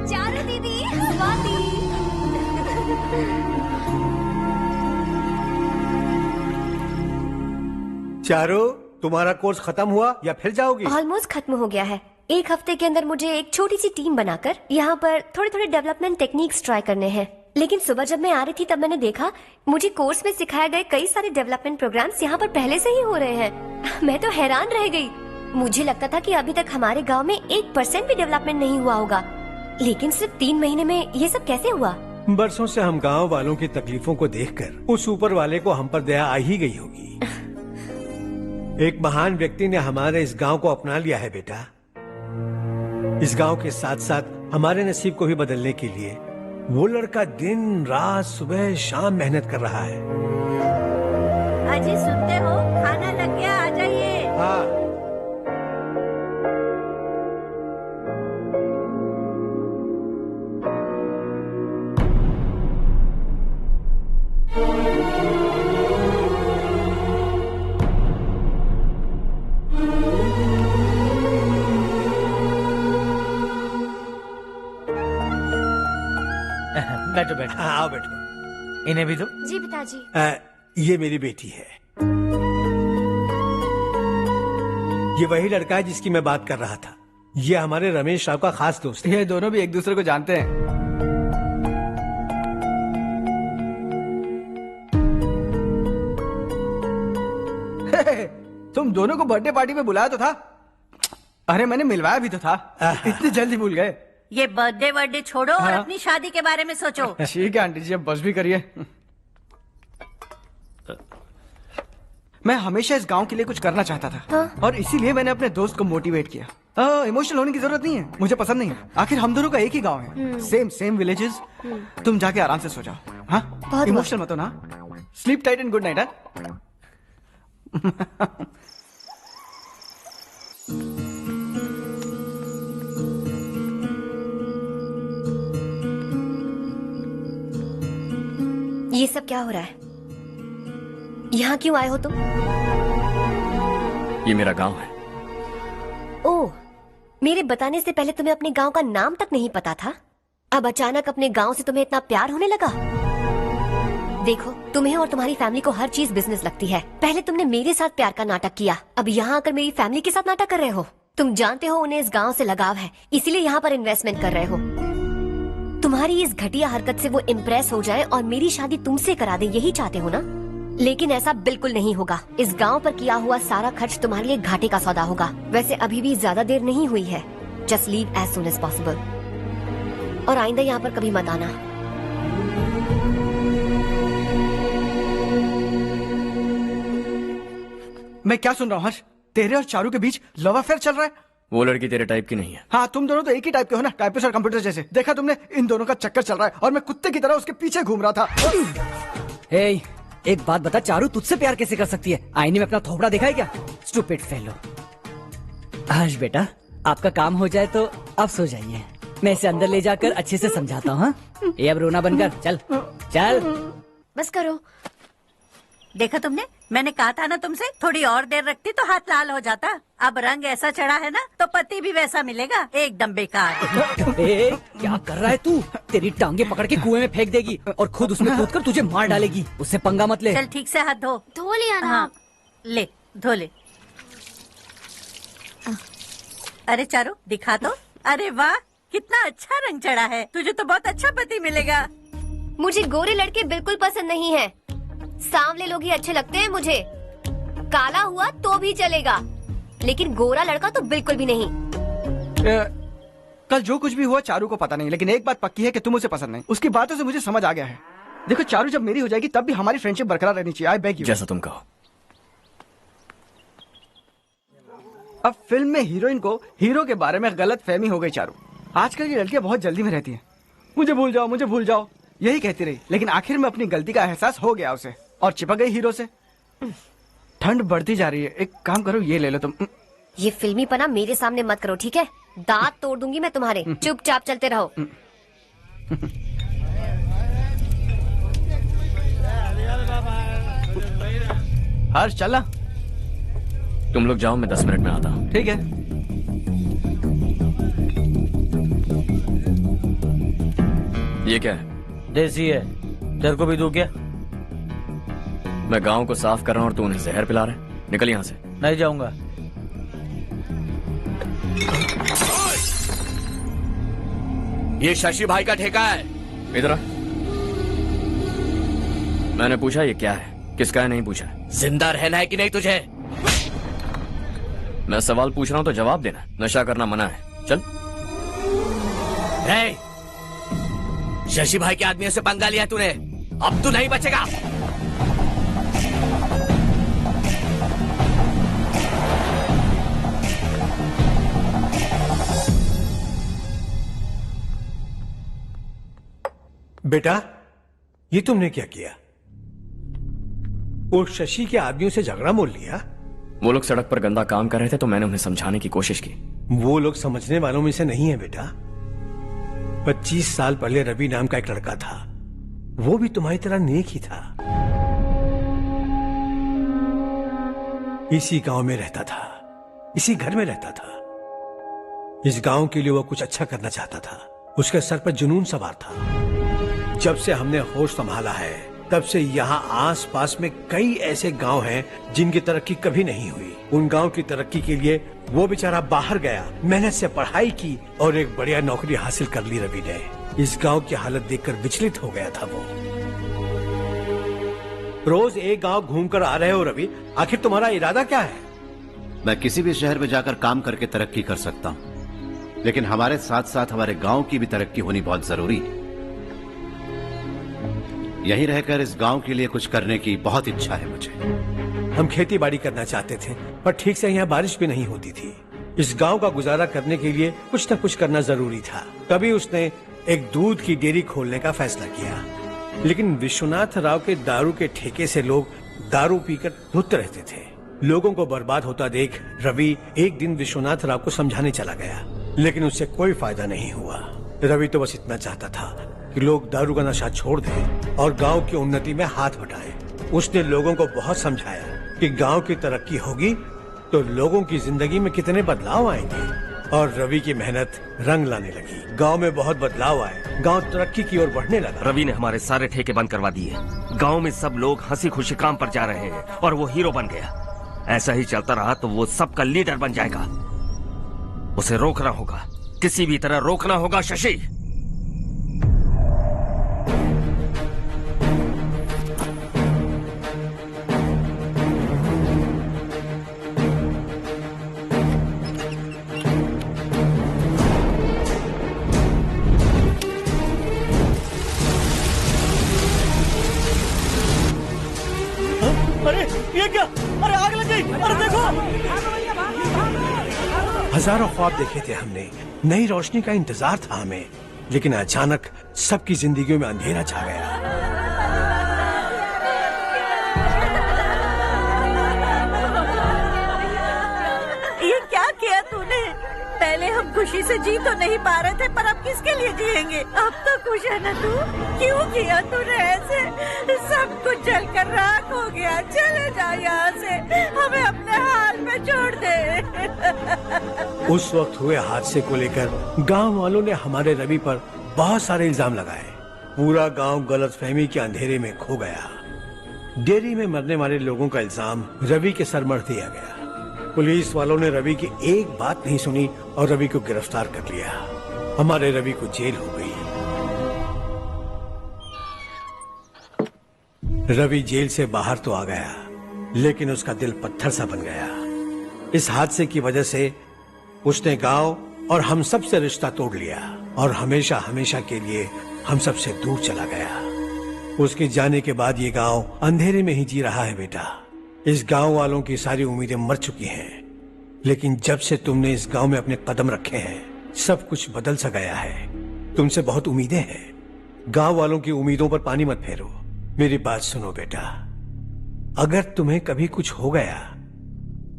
चारू दीदी, स्वाति। चारू, तुम्हारा कोर्स खत्म हुआ या फिर जाओगी? ऑलमोस्ट खत्म हो गया है। एक हफ्ते के अंदर मुझे एक छोटी सी टीम बनाकर यहाँ पर थोड़े थोड़े डेवलपमेंट टेक्निक्स ट्राई करने हैं। लेकिन सुबह जब मैं आ रही थी तब मैंने देखा मुझे कोर्स में सिखाए गए कई सारे डेवलपमेंट प्रोग्राम्स यहाँ पर पहले से ही हो रहे हैं। मैं तो हैरान रह गई। मुझे लगता था कि अभी तक हमारे गांव में 1% भी डेवलपमेंट नहीं हुआ होगा, लेकिन सिर्फ 3 महीने में ये सब कैसे हुआ? बरसों से हम गांव वालों की तकलीफों को देखकर उस ऊपर वाले को हम पर दया आ ही गई होगी। एक महान व्यक्ति ने हमारे इस गांव को अपना लिया है बेटा। इस गांव के साथ साथ हमारे नसीब को भी बदलने के लिए वो लड़का दिन रात सुबह शाम मेहनत कर रहा है। अजी सुनते हो, खाना लग गया, आ जाइए। हाँ। बैठो बैठो। हाँ, आओ बैठो। इन्हें भी दो। जी पिताजी। ये मेरी बेटी है। ये वही लड़का है जिसकी मैं बात कर रहा था। ये हमारे रमेश राव का खास दोस्त है। ये दोनों भी एक दूसरे को जानते हैं। तुम दोनों को बर्थडे पार्टी में बुलाया तो था। अरे मैंने मिलवाया भी तो था। इतनी जल्दी भूल गए। ये बर्थडे छोड़ो और अपनी शादी के बारे में सोचो। ठीक है आंटी जी, अब बस भी करिए। मैं हमेशा इस गांव के लिए कुछ करना चाहता था। हाँ? और इसीलिए मैंने अपने दोस्त को मोटिवेट किया। इमोशनल होने की जरूरत नहीं है, मुझे पसंद नहीं है। आखिर हम दोनों का एक ही गांव है, सेम विलेजेस। तुम जाके आराम से सो जाओ। हाँ, इमोशनल मत हो ना। Sleep tight and good night. ये सब क्या हो रहा है? यहाँ क्यों आए हो तुम? ये मेरा गांव है। ओह, मेरे बताने से पहले तुम्हें अपने गांव का नाम तक नहीं पता था? अब अचानक अपने गांव से तुम्हें इतना प्यार होने लगा? देखो, तुम्हें और तुम्हारी फैमिली को हर चीज बिजनेस लगती है। पहले तुमने मेरे साथ प्यार का नाटक किया, अब यहाँ आकर मेरी फैमिली के साथ नाटक कर रहे हो। तुम जानते हो उन्हें इस गांव से लगाव है, इसीलिए यहाँ पर इन्वेस्टमेंट कर रहे हो। तुम्हारी इस घटिया हरकत से वो इम्प्रेस हो जाए और मेरी शादी तुमसे करा दे, यही चाहते हो ना? लेकिन ऐसा बिल्कुल नहीं होगा। इस गांव पर किया हुआ सारा खर्च तुम्हारे लिए घाटे का सौदा होगा। वैसे अभी भी ज्यादा देर नहीं हुई है। Just leave as soon as possible और आइंदा यहाँ पर कभी मत आना। मैं क्या सुन रहा हूँ हर्ष? तेरे और चारू के बीच लव अफेयर चल रहा है? वो लड़की तेरे टाइप की नहीं है। हाँ, तुम दोनों तो एक ही टाइप के हो ना, टाइपिस्ट और कंप्यूटर जैसे। देखा तुमने, इन दोनों का चक्कर चल रहा है और मैं कुत्ते की तरह उसके पीछे घूम रहा था। हे, एक बात बता, चारू तुझसे प्यार कैसे कर सकती है? आईने में अपना थोबड़ा देखा है क्या? Stupid fellow. हर्ष बेटा, आपका काम हो जाए तो अब सो जाइए। मैं इसे अंदर ले जाकर अच्छे से समझाता हूँ। ये अब रोना बनकर चल चल। बस करो। देखा तुमने, मैंने कहा था ना तुमसे, थोड़ी और देर रखती तो हाथ लाल हो जाता। अब रंग ऐसा चढ़ा है ना तो पति भी वैसा मिलेगा। एकदम बेकार। क्या कर रहा है तू? तेरी टांगे पकड़ के कुएं में फेंक देगी और खुद उसमें कूदकर तुझे मार डालेगी। उससे पंगा मत ले। चल ठीक से हाथ धो। धो लिया ना। हाँ, ले धो ले। अरे चारू दिखा तो। अरे वाह, कितना अच्छा रंग चढ़ा है। तुझे तो बहुत अच्छा पति मिलेगा। मुझे गोरे लड़के बिल्कुल पसंद नहीं है। सांवले लोग ही अच्छे लगते हैं मुझे। काला हुआ तो भी चलेगा, लेकिन गोरा लड़का तो बिल्कुल भी नहीं। कल जो कुछ भी हुआ चारू को पता नहीं, लेकिन एक बात पक्की है कि तुम उसे पसंद नहीं। उसकी बातों से मुझे समझ आ गया है। देखो चारू, जब मेरी हो जाएगी तब भी हमारी फ्रेंडशिप बरकरार रहनी चाहिए। I beg you. जैसा तुम कहो। अब फिल्म में हीरोइन को हीरो के बारे में गलत फहमी हो गई चारू। आजकल की लड़कियां बहुत जल्दी में रहती हैं। मुझे भूल जाओ, मुझे भूल जाओ, यही कहती रही, लेकिन आखिर में अपनी गलती का एहसास हो गया उसे और चिपक गई हीरो से। ठंड बढ़ती जा रही है, एक काम करो, ये ले लो तुम। ये फिल्मी पना मेरे सामने मत करो, ठीक है? दांत तोड़ दूंगी मैं तुम्हारे। चुपचाप चलते रहो। हर्ष चलना। तुम लोग जाओ, मैं 10 मिनट में आता हूँ। ठीक है। ये क्या है? देसी है। तेरे को भी दूं क्या? मैं गांव को साफ कर रहा हूँ और तू उन्हें जहर पिला रहा है। निकल यहाँ से। नहीं जाऊंगा। ये शशि भाई का ठेका है। इधर आ। मैंने पूछा ये क्या है, किसका है नहीं पूछा। जिंदा रहना है कि नहीं तुझे? मैं सवाल पूछ रहा हूँ तो जवाब देना। नशा करना मना है। चल। शशि भाई के आदमियों से पंगा लिया तूने, अब तू नहीं बचेगा। बेटा, ये तुमने क्या किया? उस शशि के आदमियों से झगड़ा मोल लिया? वो लोग सड़क पर गंदा काम कर रहे थे तो मैंने उन्हें समझाने की कोशिश की। वो लोग समझने वालों में से नहीं है बेटा। 25 साल पहले रवि नाम का एक लड़का था, वो भी तुम्हारी तरह नेक ही था। इसी गांव में रहता था, इसी घर में रहता था। इस गांव के लिए वो कुछ अच्छा करना चाहता था। उसके सर पर जुनून सवार था। जब से हमने होश संभाला है तब से यहाँ आस पास में कई ऐसे गांव हैं जिनकी तरक्की कभी नहीं हुई। उन गांव की तरक्की के लिए वो बेचारा बाहर गया, मेहनत से पढ़ाई की और एक बढ़िया नौकरी हासिल कर ली रवि ने। इस गांव की हालत देखकर विचलित हो गया था वो। रोज एक गांव घूमकर आ रहे हो रवि, आखिर तुम्हारा इरादा क्या है? मैं किसी भी शहर में जाकर काम करके तरक्की कर सकता हूँ, लेकिन हमारे साथ साथ हमारे गांव की भी तरक्की होनी बहुत जरूरी है। यहीं रहकर इस गांव के लिए कुछ करने की बहुत इच्छा है मुझे। हम खेती बाड़ी करना चाहते थे, पर ठीक से यहाँ बारिश भी नहीं होती थी। इस गांव का गुजारा करने के लिए कुछ न कुछ करना जरूरी था। तभी उसने एक दूध की डेयरी खोलने का फैसला किया। लेकिन विश्वनाथ राव के दारू के ठेके से लोग दारू पीकर धुत रहते थे। लोगों को बर्बाद होता देख रवि एक दिन विश्वनाथ राव को समझाने चला गया, लेकिन उससे कोई फायदा नहीं हुआ। रवि तो बस इतना चाहता था कि लोग दारू का नशा छोड़ दें और गांव की उन्नति में हाथ बटाएं। उसने लोगों को बहुत समझाया कि गांव की तरक्की होगी तो लोगों की जिंदगी में कितने बदलाव आएंगे, और रवि की मेहनत रंग लाने लगी। गांव में बहुत बदलाव आए, गांव तरक्की की ओर बढ़ने लगा। रवि ने हमारे सारे ठेके बंद करवा दिए। गांव में सब लोग हंसी खुशी काम पर जा रहे हैं और वो हीरो बन गया। ऐसा ही चलता रहा तो वो सबका लीडर बन जाएगा। उसे रोकना होगा, किसी भी तरह रोकना होगा शशि। अरे ये क्या? अरे आग लग गई! अरे देखो! हजारों ख्वाब देखे थे हमने, नई रोशनी का इंतजार था हमें, लेकिन अचानक सबकी जिंदगियों में अंधेरा छा गया। ये क्या किया तूने? पहले हम खुशी से जी तो नहीं पा रहे थे, पर अब किसके लिए जिएंगे? अब तो खुश है ना तू? क्यों किया तूने ऐसे? सब कुछ जलकर राख हो गया। चले जा यहाँ से, हमें अपने हाल में छोड़ दे। उस वक्त हुए हादसे को लेकर गांव वालों ने हमारे रवि पर बहुत सारे इल्जाम लगाए। पूरा गांव गलतफहमी के अंधेरे में खो गया। डेयरी में मरने वाले लोगों का इल्जाम रवि के सर मढ़ दिया गया। पुलिस वालों ने रवि की एक बात नहीं सुनी और रवि को गिरफ्तार कर लिया। हमारे रवि को जेल हो गई। रवि जेल से बाहर तो आ गया, लेकिन उसका दिल पत्थर सा बन गया। इस हादसे की वजह से उसने गांव और हम सब से रिश्ता तोड़ लिया और हमेशा हमेशा के लिए हम सब से दूर चला गया। उसके जाने के बाद ये गांव अंधेरे में ही जी रहा है बेटा। इस गांव वालों की सारी उम्मीदें मर चुकी हैं, लेकिन जब से तुमने इस गांव में अपने कदम रखे हैं सब कुछ बदल सा गया है। तुमसे बहुत उम्मीदें हैं। गांव वालों की उम्मीदों पर पानी मत फेरो। मेरी बात सुनो बेटा, अगर तुम्हें कभी कुछ हो गया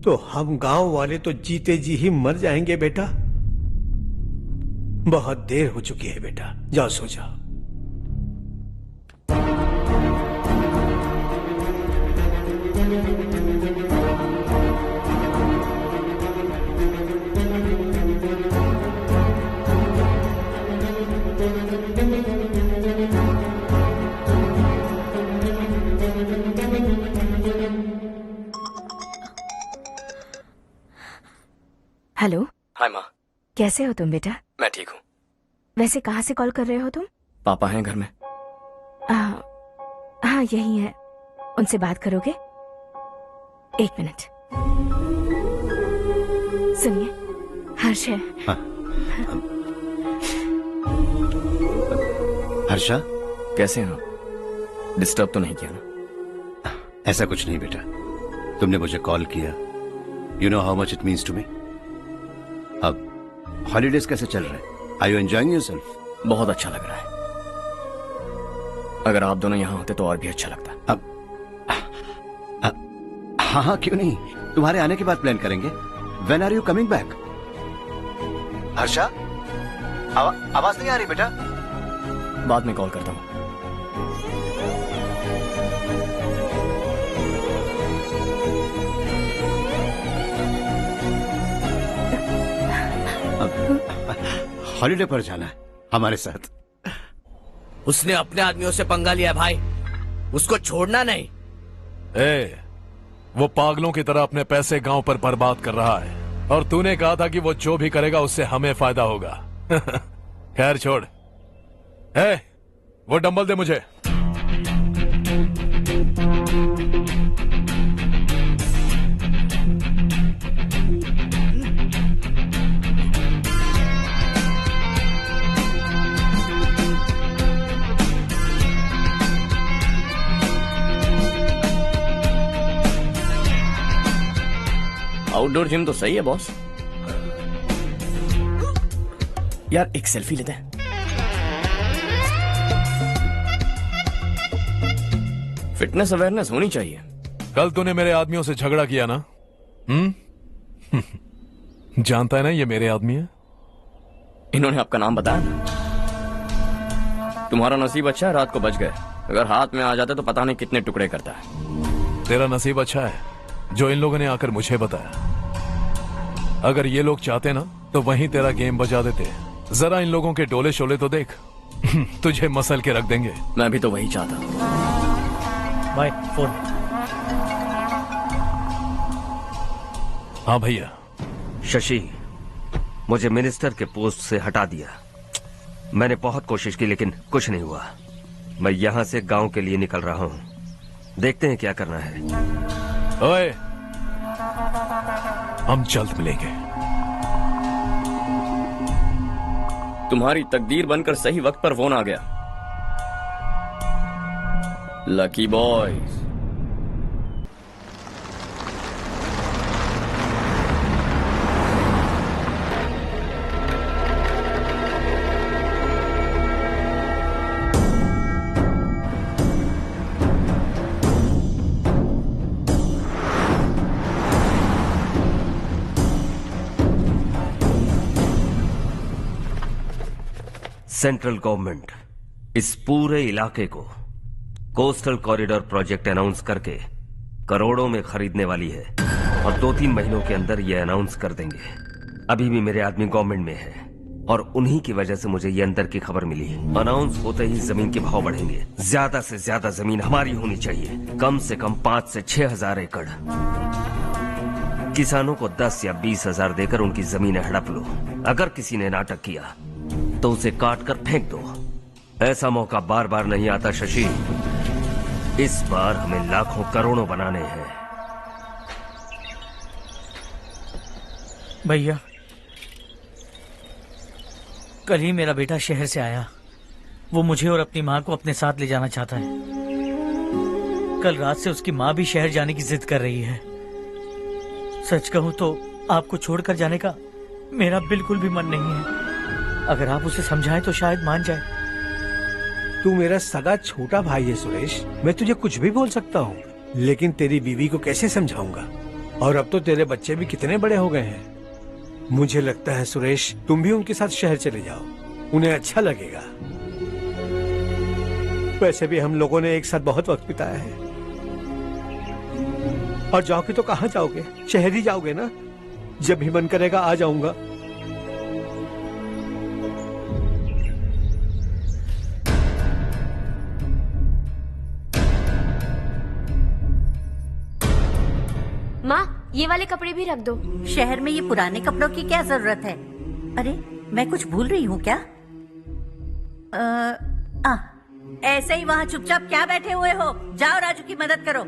तो हम गांव वाले तो जीते जी ही मर जाएंगे बेटा। बहुत देर हो चुकी है बेटा, जाओ सो जाओ। हेलो। हाय माँ। कैसे हो तुम बेटा? मैं ठीक हूँ। वैसे कहाँ से कॉल कर रहे हो तुम? पापा हैं घर में। हाँ यही है। उनसे बात करोगे? एक मिनट सुनिए, हर्ष है। हर्षा, कैसे हैं आप? डिस्टर्ब तो नहीं किया ना? ऐसा कुछ नहीं बेटा, तुमने मुझे कॉल किया। You know how much it means to me. अब हॉलीडेज कैसे चल रहे हैं? Are you enjoying yourself? बहुत अच्छा लग रहा है। अगर आप दोनों यहाँ होते तो और भी अच्छा लगता। अब हाँ, क्यों नहीं, तुम्हारे आने के बाद प्लान करेंगे। When are you coming back? Harsha, आवाज नहीं आ रही बेटा। बाद में कॉल करता हूँ। हॉलीडे पर जाना है हमारे साथ। उसने अपने आदमियों से पंगा लिया भाई, उसको छोड़ना नहीं। वो पागलों की तरह अपने पैसे गांव पर बर्बाद कर रहा है और तूने कहा था कि वो जो भी करेगा उससे हमें फायदा होगा। खैर छोड़। वो डंबल दे मुझे। आउटडोर जिम तो सही है बॉस। यार एक सेल्फी लेते हैं। फिटनेस अवेयरनेस होनी चाहिए। कल तूने मेरे आदमियों से झगड़ा किया ना? जानता है ना ये मेरे आदमी है। इन्होंने आपका नाम बताया ना? तुम्हारा नसीब अच्छा है रात को बच गए, अगर हाथ में आ जाते तो पता नहीं कितने टुकड़े करता है। तेरा नसीब अच्छा है जो इन लोगों ने आकर मुझे बताया। अगर ये लोग चाहते ना तो वहीं तेरा गेम बजा देते। जरा इन लोगों के डोले शोले तो देख। तुझे मसल के रख देंगे। मैं भी तो वही चाहता हूँ। भाई फोन। हाँ भैया। शशि, मुझे मिनिस्टर के पोस्ट से हटा दिया। मैंने बहुत कोशिश की लेकिन कुछ नहीं हुआ। मैं यहां से गांव के लिए निकल रहा हूं। देखते हैं क्या करना है। ओए, हम जल्द मिलेंगे। तुम्हारी तकदीर बनकर सही वक्त पर फोन आ गया। Lucky boys. सेंट्रल गवर्नमेंट इस पूरे इलाके को कोस्टल कॉरिडोर प्रोजेक्ट अनाउंस करके करोड़ों में खरीदने वाली है और 2-3 महीनों के अंदर ये अनाउंस कर देंगे। अभी भी मेरे आदमी गवर्नमेंट में है और उन्हीं की वजह से मुझे ये अंदर की खबर मिली। अनाउंस होते ही जमीन के भाव बढ़ेंगे। ज्यादा से ज्यादा जमीन हमारी होनी चाहिए, कम से कम 5 से 6 हजार एकड़। किसानों को 10 या 20 हजार देकर उनकी जमीनें हड़प लो। अगर किसी ने नाटक किया तो उसे काट कर फेंक दो। ऐसा मौका बार बार नहीं आता शशि। इस बार हमें लाखों करोड़ों बनाने हैं। भैया, कल ही मेरा बेटा शहर से आया। वो मुझे और अपनी माँ को अपने साथ ले जाना चाहता है। कल रात से उसकी माँ भी शहर जाने की जिद कर रही है। सच कहूं तो आपको छोड़कर जाने का मेरा बिल्कुल भी मन नहीं है। अगर आप उसे समझाएं तो शायद मान जाए। तू मेरा सगा छोटा भाई है सुरेश, मैं तुझे कुछ भी बोल सकता हूँ, लेकिन तेरी बीवी को कैसे समझाऊंगा? और अब तो तेरे बच्चे भी कितने बड़े हो गए हैं। मुझे लगता है सुरेश, तुम भी उनके साथ शहर चले जाओ, उन्हें अच्छा लगेगा। वैसे भी हम लोगों ने एक साथ बहुत वक्त बिताया है। और जाओगे तो कहाँ जाओगे? शहर ही जाओगे ना? जब भी मन करेगा आ जाऊंगा। माँ, ये वाले कपड़े भी रख दो। शहर में ये पुराने कपड़ों की क्या जरूरत है? अरे, मैं कुछ भूल रही हूँ क्या? ऐसे ही वहाँ चुपचाप क्या बैठे हुए हो? जाओ राजू की मदद करो।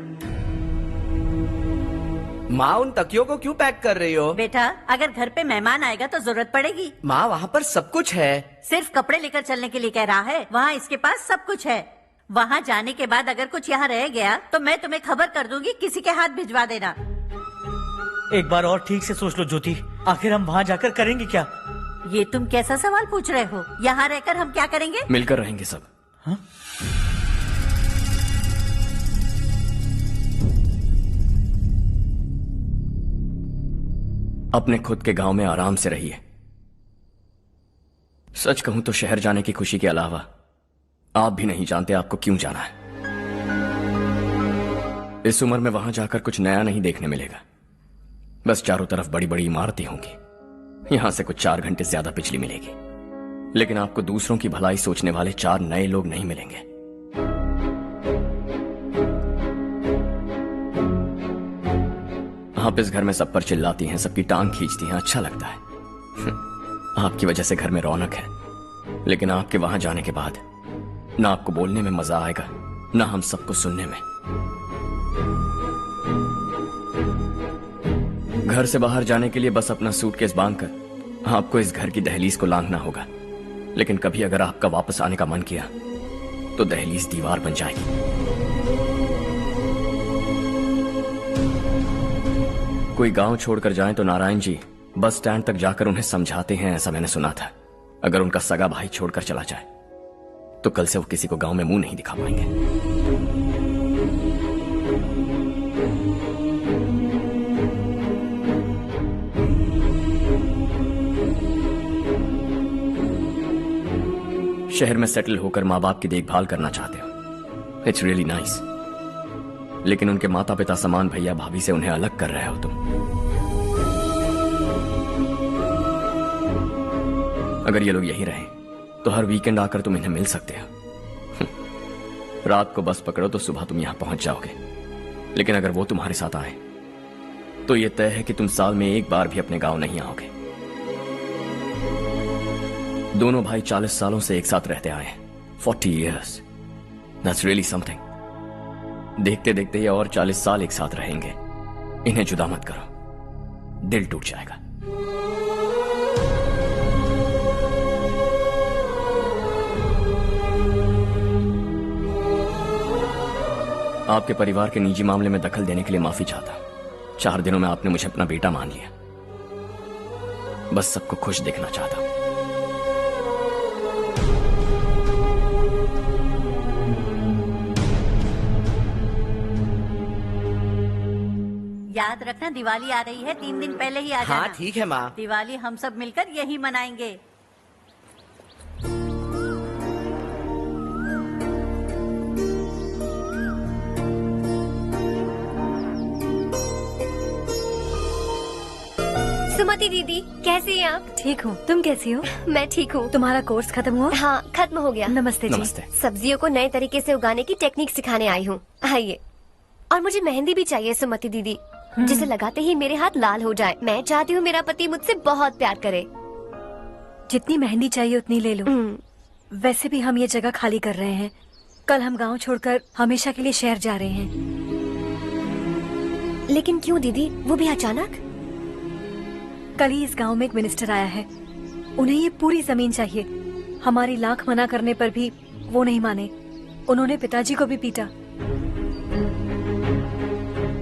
माँ, उन तकियों को क्यों पैक कर रही हो? बेटा, अगर घर पे मेहमान आएगा तो जरूरत पड़ेगी। माँ, वहाँ पर सब कुछ है। सिर्फ कपड़े लेकर चलने के लिए कह रहा है? वहाँ इसके पास सब कुछ है। वहाँ जाने के बाद अगर कुछ यहाँ रह गया तो मैं तुम्हें खबर कर दूंगी, किसी के हाथ भिजवा देना। एक बार और ठीक से सोच लो ज्योति, आखिर हम वहाँ जाकर करेंगे क्या? ये तुम कैसा सवाल पूछ रहे हो? यहाँ रहकर हम क्या करेंगे? मिलकर रहेंगे सब। हाँ? अपने खुद के गांव में आराम से रहिए। सच कहूं तो शहर जाने की खुशी के अलावा आप भी नहीं जानते आपको क्यों जाना है। इस उम्र में वहां जाकर कुछ नया नहीं देखने मिलेगा। बस चारों तरफ बड़ी बड़ी इमारतें होंगी। यहां से कुछ 4 घंटे ज्यादा बिजली मिलेगी, लेकिन आपको दूसरों की भलाई सोचने वाले 4 नए लोग नहीं मिलेंगे। आप इस घर में सब पर चिल्लाती हैं, सबकी टांग खींचती हैं, अच्छा लगता है। आपकी वजह से घर में रौनक है, लेकिन आपके वहां जाने के बाद ना आपको बोलने में मजा आएगा, ना हम सबको सुनने में। घर से बाहर जाने के लिए बस अपना सूटकेस बांधकर आपको इस घर की दहलीज को लांघना होगा। लेकिन कभी अगर आपका वापस आने का मन किया तो दहलीज दीवार बन जाएगी। कोई गांव छोड़कर जाएं तो नारायण जी बस स्टैंड तक जाकर उन्हें समझाते हैं, ऐसा मैंने सुना था। अगर उनका सगा भाई छोड़कर चला जाए तो कल से वो किसी को गांव में मुंह नहीं दिखा पाएंगे। शहर में सेटल होकर माँ बाप की देखभाल करना चाहते हो, इट्स रियली नाइस। लेकिन उनके माता पिता समान भैया भाभी से उन्हें अलग कर रहे हो तुम। अगर ये लोग यहीं रहें तो हर वीकेंड आकर तुम इन्हें मिल सकते हो। रात को बस पकड़ो तो सुबह तुम यहां पहुंच जाओगे। लेकिन अगर वो तुम्हारे साथ आए तो ये तय है कि तुम साल में एक बार भी अपने गांव नहीं आओगे। दोनों भाई 40 सालों से एक साथ रहते आए हैं, 40 years। That's really something। देखते देखते ये और 40 साल एक साथ रहेंगे। इन्हें जुदा मत करो, दिल टूट जाएगा। आपके परिवार के निजी मामले में दखल देने के लिए माफी चाहता। 4 दिनों में आपने मुझे अपना बेटा मान लिया। बस सबको खुश देखना चाहता। याद रखना दिवाली आ रही है, 3 दिन पहले ही आ जाना। हाँ ठीक है माँ। दिवाली हम सब मिलकर यही मनाएंगे। सुमति दीदी, कैसी हैं आप? ठीक हूँ, तुम कैसी हो? मैं ठीक हूँ। तुम्हारा कोर्स खत्म हुआ? हाँ, खत्म हो गया। नमस्ते जी। नमस्ते। सब्जियों को नए तरीके से उगाने की टेक्निक सिखाने आई हूँ। आइए। और मुझे मेहंदी भी चाहिए सुमति दीदी, जिसे लगाते ही मेरे हाथ लाल हो जाए। मैं चाहती हूँ मेरा पति मुझसे बहुत प्यार करे। जितनी मेहंदी चाहिए उतनी ले लो। वैसे भी हम ये जगह खाली कर रहे हैं। कल हम गांव छोड़कर हमेशा के लिए शहर जा रहे हैं। लेकिन क्यों दीदी, वो भी अचानक? कल ही इस गांव में एक मिनिस्टर आया है, उन्हें ये पूरी जमीन चाहिए। हमारी लाख मना करने पर भी वो नहीं माने। उन्होंने पिताजी को भी पीटा।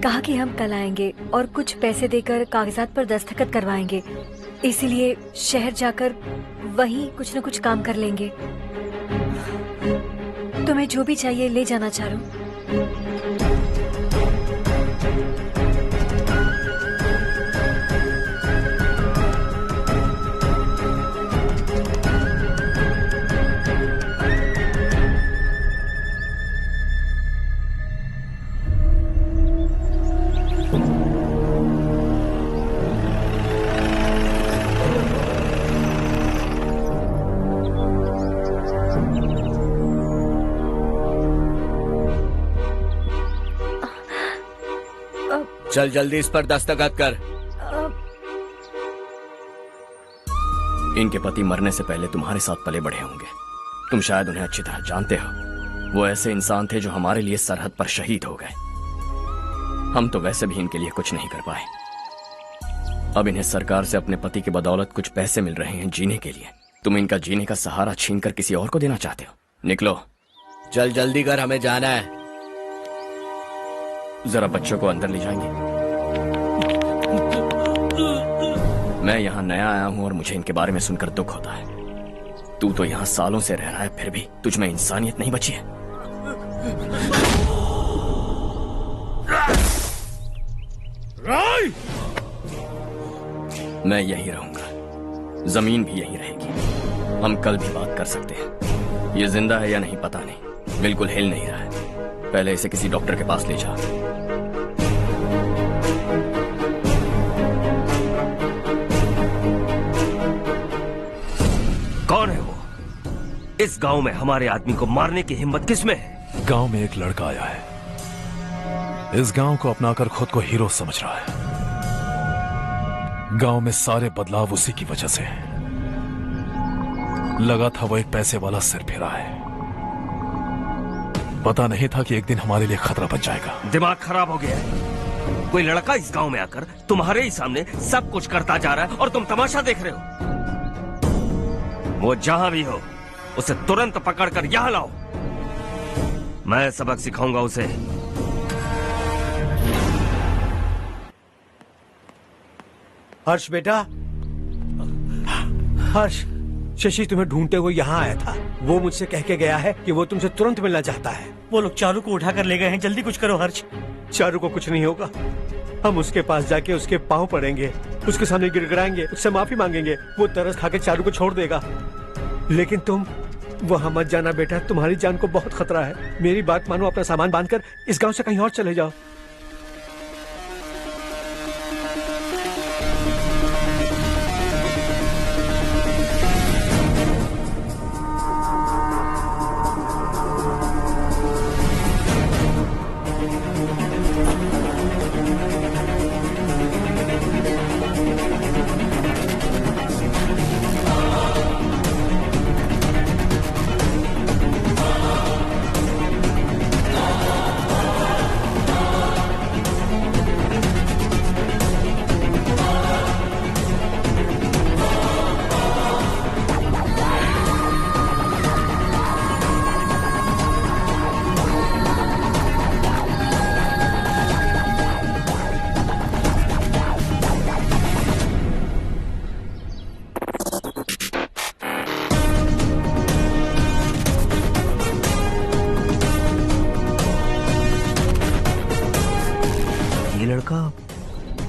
कहा कि हम कल आएंगे और कुछ पैसे देकर कागजात पर दस्तखत करवाएंगे। इसीलिए शहर जाकर वहीं कुछ न कुछ काम कर लेंगे। तुम्हें जो भी चाहिए ले जाना चारू। चल जल्दी इस पर दस्तखत कर। इनके पति मरने से पहले तुम्हारे साथ पले बढ़े होंगे। तुम शायद उन्हें अच्छी तरह जानते हो। वो ऐसे इंसान थे जो हमारे लिए सरहद पर शहीद हो गए। हम तो वैसे भी इनके लिए कुछ नहीं कर पाए। अब इन्हें सरकार से अपने पति की बदौलत कुछ पैसे मिल रहे हैं जीने के लिए। तुम इनका जीने का सहारा छीनकर किसी और को देना चाहते हो? निकलो। चल जल्दी कर, हमें जाना है। जरा बच्चों को अंदर ले जाएंगे? मैं यहाँ नया आया हूँ और मुझे इनके बारे में सुनकर दुख होता है। तू तो यहाँ सालों से रह रहा है, फिर भी तुझ में इंसानियत नहीं बची है। मैं यही रहूंगा, जमीन भी यही रहेगी। हम कल भी बात कर सकते हैं। ये जिंदा है या नहीं पता नहीं, बिल्कुल हिल नहीं रहा है। पहले इसे किसी डॉक्टर के पास ले जा। कौन है वो? इस गांव में हमारे आदमी को मारने की हिम्मत किसमें है? गांव में एक लड़का आया है, इस गांव को अपनाकर खुद को हीरो समझ रहा है। गांव में सारे बदलाव उसी की वजह से है। लगा था वो एक पैसे वाला सिर फिरा है। पता नहीं था कि एक दिन हमारे लिए खतरा बन जाएगा। दिमाग खराब हो गया है। कोई लड़का इस गांव में आकर तुम्हारे ही सामने सब कुछ करता जा रहा है और तुम तमाशा देख रहे हो। वो जहां भी हो उसे तुरंत पकड़कर यहां लाओ। मैं सबक सिखाऊंगा उसे। हर्ष बेटा, हर्ष, शशि तुम्हें ढूंढते हुए यहाँ आया था। वो मुझसे कह के गया है कि वो तुमसे तुरंत मिलना चाहता है। वो लोग चारू को उठाकर ले गए हैं, जल्दी कुछ करो हर्ष। चारू को कुछ नहीं होगा, हम उसके पास जाके उसके पांव पड़ेंगे, उसके सामने गिड़गिड़ाएंगे, उससे माफी मांगेंगे, वो तरस खा के चारू को छोड़ देगा। लेकिन तुम वहां मत जाना बेटा, तुम्हारी जान को बहुत खतरा है। मेरी बात मानो, अपना सामान बांधकर इस गांव से कहीं और चले जाओ।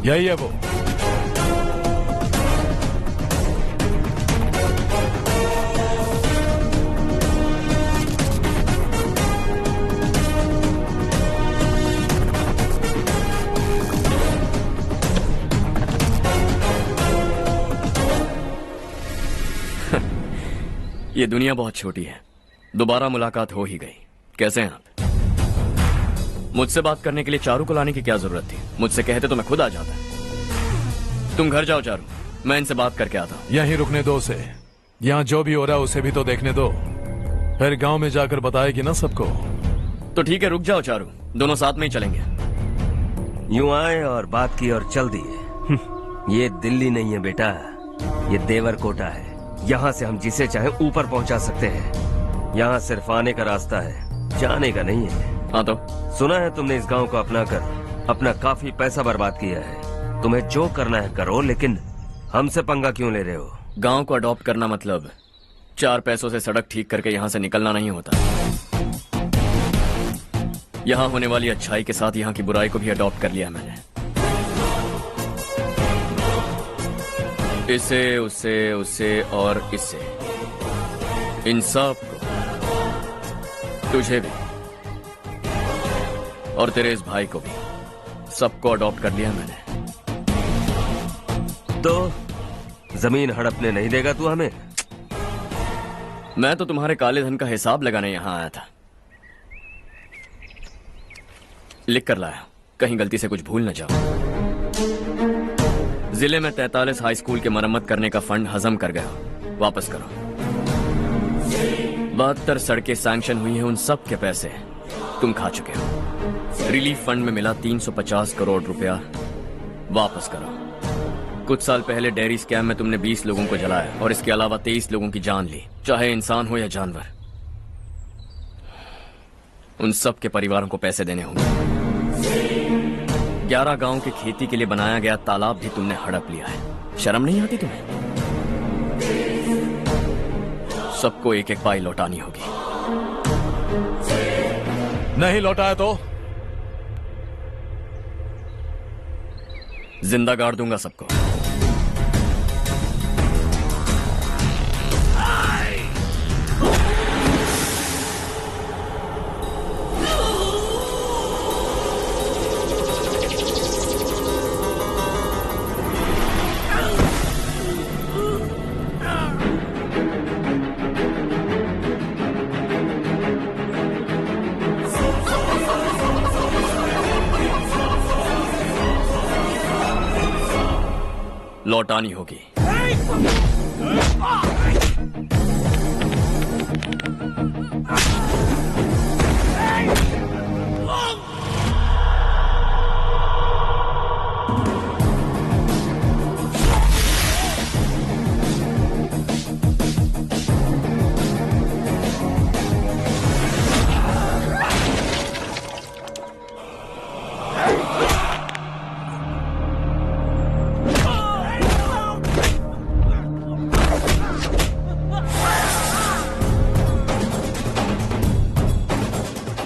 यही है वो। ये दुनिया बहुत छोटी है, दोबारा मुलाकात हो ही गई। कैसे हैं आप? मुझसे बात करने के लिए चारू को लाने की क्या जरूरत थी? मुझसे कहते तो मैं खुद आ जाता। तुम घर जाओ चारू, मैं इनसे बात करके आता हूँ। यहीं रुकने दो उसे, यहाँ जो भी हो रहा है उसे भी तो देखने दो, फिर गांव में जाकर बताएगी ना सबको। तो ठीक है, रुक जाओ चारू, दोनों साथ में ही चलेंगे। यूं आए और बात की और चल दिए। ये दिल्ली नहीं है बेटा, ये देवरकोटा है। यहाँ से हम जिसे चाहे ऊपर पहुँचा सकते हैं। यहाँ सिर्फ आने का रास्ता है, जाने का नहीं है। हाँ तो सुना है तुमने इस गांव को अपना कर अपना काफी पैसा बर्बाद किया है। तुम्हें जो करना है करो, लेकिन हमसे पंगा क्यों ले रहे हो? गांव को अडॉप्ट करना मतलब 4 पैसों से सड़क ठीक करके यहाँ से निकलना नहीं होता। यहाँ होने वाली अच्छाई के साथ यहाँ की बुराई को भी अडॉप्ट कर लिया मैंने। इसे, उसे, उसे और इससे, इन सब को, तुझे भी और तेरे इस भाई को भी, सबको अडॉप्ट कर लिया मैंने। तो जमीन हड़पने नहीं देगा तू हमें? मैं तो तुम्हारे काले धन का हिसाब लगाने यहाँ आया था। लिख कर लाया, कहीं गलती से कुछ भूल न जाओ। जिले में 43 हाई स्कूल के मरम्मत करने का फंड हजम कर गया, वापस करो। 72 सड़कें सैंक्शन हुई हैं, उन सब के पैसे तुम खा चुके हो। रिलीफ फंड में मिला 350 करोड़ रुपया, वापस करो। कुछ साल पहले डेयरी स्कैम में तुमने 20 लोगों को जलाया और इसके अलावा 23 लोगों की जान ली, चाहे इंसान हो या जानवर। उन सब के परिवारों को पैसे देने होंगे। 11 गांव के खेती के लिए बनाया गया तालाब भी तुमने हड़प लिया है। शर्म नहीं आती तुम्हें? सबको एक एक पाई लौटानी होगी। नहीं लौटाया तो जिंदा गाड़ दूंगा सबको। लौटानी होगी।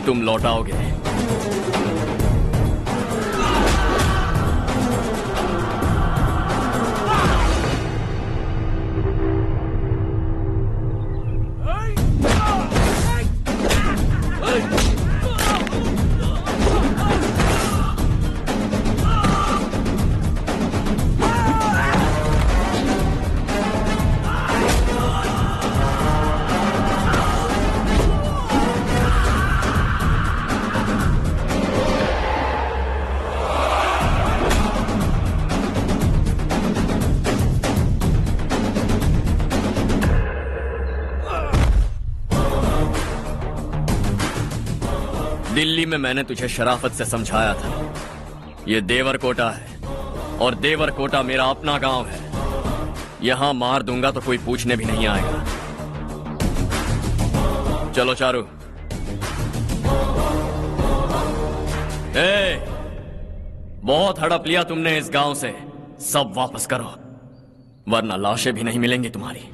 तुम लौटाओगे। दिल्ली में मैंने तुझे शराफत से समझाया था, ये देवर कोटा है और देवर कोटा मेरा अपना गांव है। यहां मार दूंगा तो कोई पूछने भी नहीं आएगा। चलो चारू। बहुत हड़प लिया तुमने इस गांव से, सब वापस करो वरना लाशें भी नहीं मिलेंगी तुम्हारी।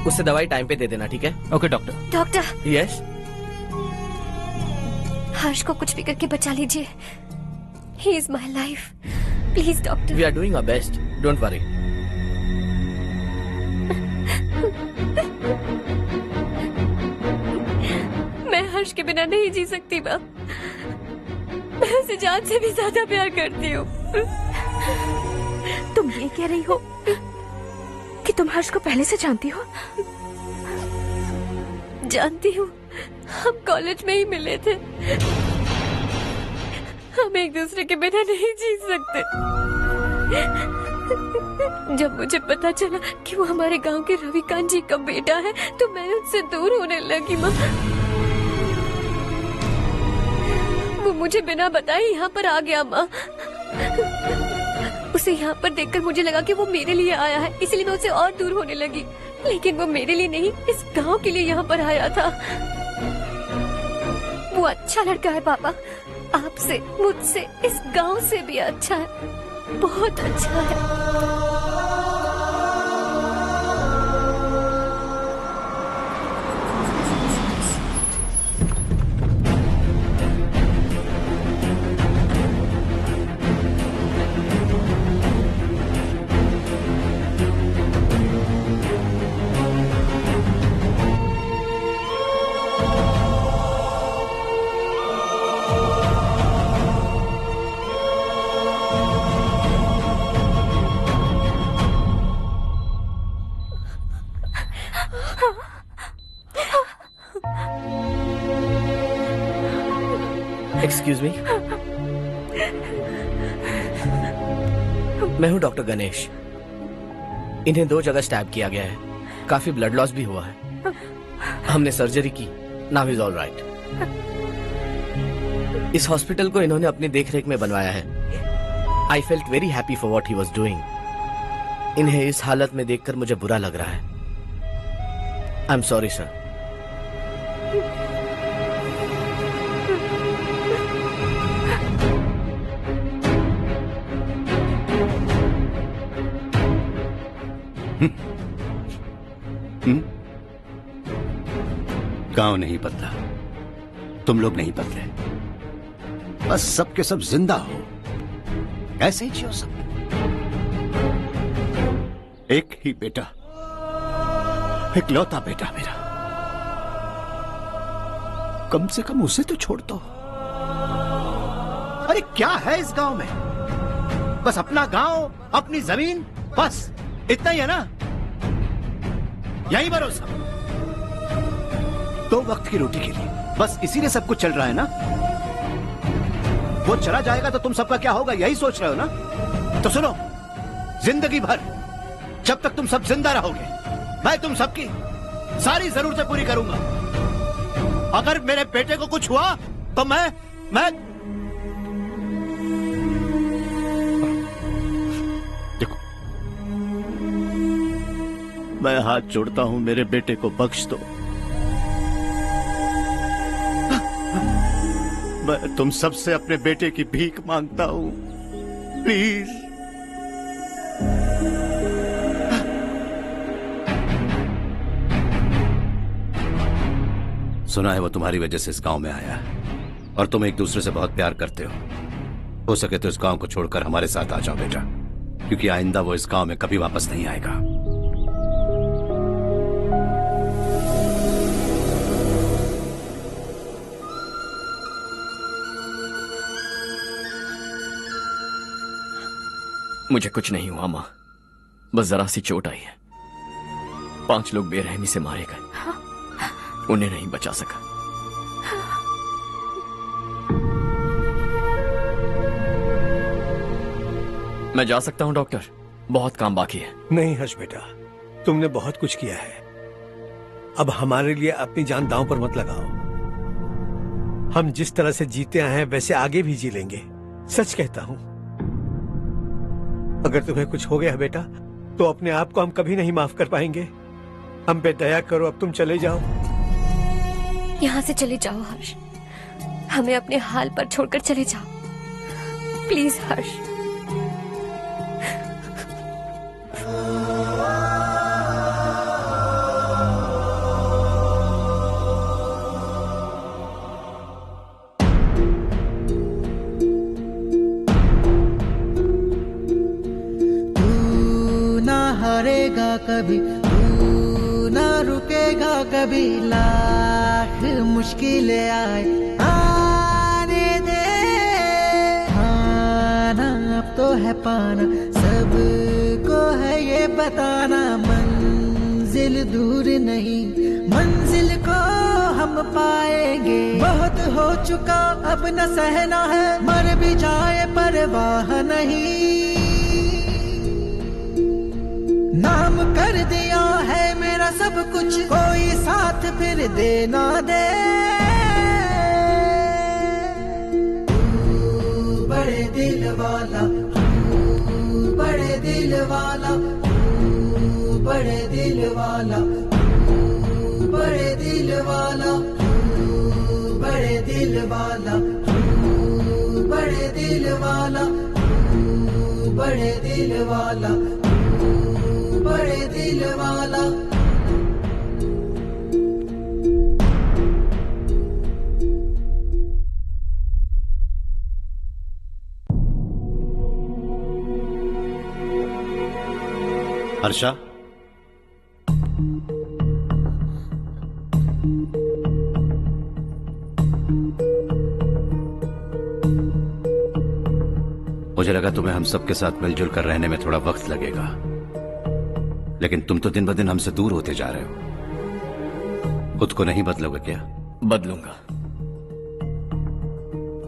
उससे दवाई टाइम पे दे देना, ठीक है? Okay doctor. Doctor. Yes. Harsh को कुछ भी करके बचा लीजिए। He is my life, please doctor. We are doing our best, don't worry. मैं हर्ष के बिना नहीं जी सकती माँ। मैं उसे जान से भी ज्यादा प्यार करती हूँ। तुम ये कह रही हो कि तुम हर्ष को पहले से जानती हो? जानती हूँ, हम कॉलेज में ही मिले थे। हम एक दूसरे के बिना नहीं जी सकते। जब मुझे पता चला कि वो हमारे गांव के रविकांत जी का बेटा है तो मैं उनसे दूर होने लगी माँ। वो मुझे बिना बताए यहाँ पर आ गया माँ। उसे यहाँ पर देखकर मुझे लगा कि वो मेरे लिए आया है, इसलिए मैं उससे और दूर होने लगी। लेकिन वो मेरे लिए नहीं, इस गांव के लिए यहाँ पर आया था। वो अच्छा लड़का है पापा, आपसे, मुझसे, इस गांव से भी अच्छा है, बहुत अच्छा है। एक्सक्यूज मी, मैं हूं डॉक्टर गणेश। इन्हें 2 जगह स्टैब किया गया है, काफी ब्लड लॉस भी हुआ है। हमने सर्जरी की, नाउ इज ऑल राइट। इस हॉस्पिटल को इन्होंने अपनी देखरेख में बनवाया है। I felt very happy for what he was doing. इन्हें इस हालत में देखकर मुझे बुरा लग रहा है। I am sorry sir. गांव नहीं बदला, तुम लोग नहीं बदले, बस सब के सब जिंदा हो, ऐसे ही जियो सब। एक ही बेटा, इकलौता बेटा मेरा, कम से कम उसे तो छोड़ दो। अरे क्या है इस गांव में? बस अपना गांव, अपनी जमीन, बस इतना ही है ना? यही भरोसा 2 वक्त की रोटी के लिए, बस इसीलिए सब कुछ चल रहा है ना? वो चला जाएगा तो तुम सबका क्या होगा, यही सोच रहे हो ना? तो सुनो, जिंदगी भर जब तक तुम सब जिंदा रहोगे, मैं तुम सबकी सारी जरूरतें पूरी करूंगा। अगर मेरे बेटे को कुछ हुआ तो मैं देखो, मैं हाथ जोड़ता हूं, मेरे बेटे को बख्श दो। मैं तुम सबसे अपने बेटे की भीख मांगता हूं, प्लीज। सुना है वो तुम्हारी वजह से इस गांव में आया है और तुम एक दूसरे से बहुत प्यार करते हो सके तो इस गांव को छोड़कर हमारे साथ आ जाओ बेटा, क्योंकि आइंदा वो इस गांव में कभी वापस नहीं आएगा। मुझे कुछ नहीं हुआ माँ, बस जरा सी चोट आई है। 5 लोग बेरहमी से मारे गए, उन्हें नहीं बचा सका। मैं जा सकता हूँ डॉक्टर, बहुत काम बाकी है। नहीं हर्ष बेटा, तुमने बहुत कुछ किया है, अब हमारे लिए अपनी जान दांव पर मत लगाओ। हम जिस तरह से जीते आए हैं वैसे आगे भी जी लेंगे, सच कहता हूँ। अगर तुम्हें कुछ हो गया बेटा तो अपने आप को हम कभी नहीं माफ कर पाएंगे। हम पे दया करो, अब तुम चले जाओ। यहाँ से चले जाओ हर्ष, हमें अपने हाल पर छोड़कर चले जाओ, प्लीज हर्ष। हारेगा कभी, तू ना रुकेगा कभी, लाख मुश्किलें आए आने दे। खाना अब तो है पाना, सबको है ये बताना, मंजिल दूर नहीं, मंजिल को हम पाएंगे। बहुत हो चुका अब न सहना है, मर भी जाए परवाह नहीं। नाम कर दिया है मेरा सब कुछ, कोई साथ फिर देना दे। तू बड़े दिल वाला, तू बड़े दिल वाला, तू बड़े दिल वाला, तू बड़े दिल वाला, तू बड़े दिल वाला, तू बड़े दिल वाला, तू बड़े दिल वाला, बड़े दिल वाला। हर्षा, मुझे लगा तुम्हें हम सबके साथ मिलजुल कर रहने में थोड़ा वक्त लगेगा, लेकिन तुम तो दिन ब दिन हमसे दूर होते जा रहे हो। खुद को नहीं बदलोगे क्या? बदलूंगा,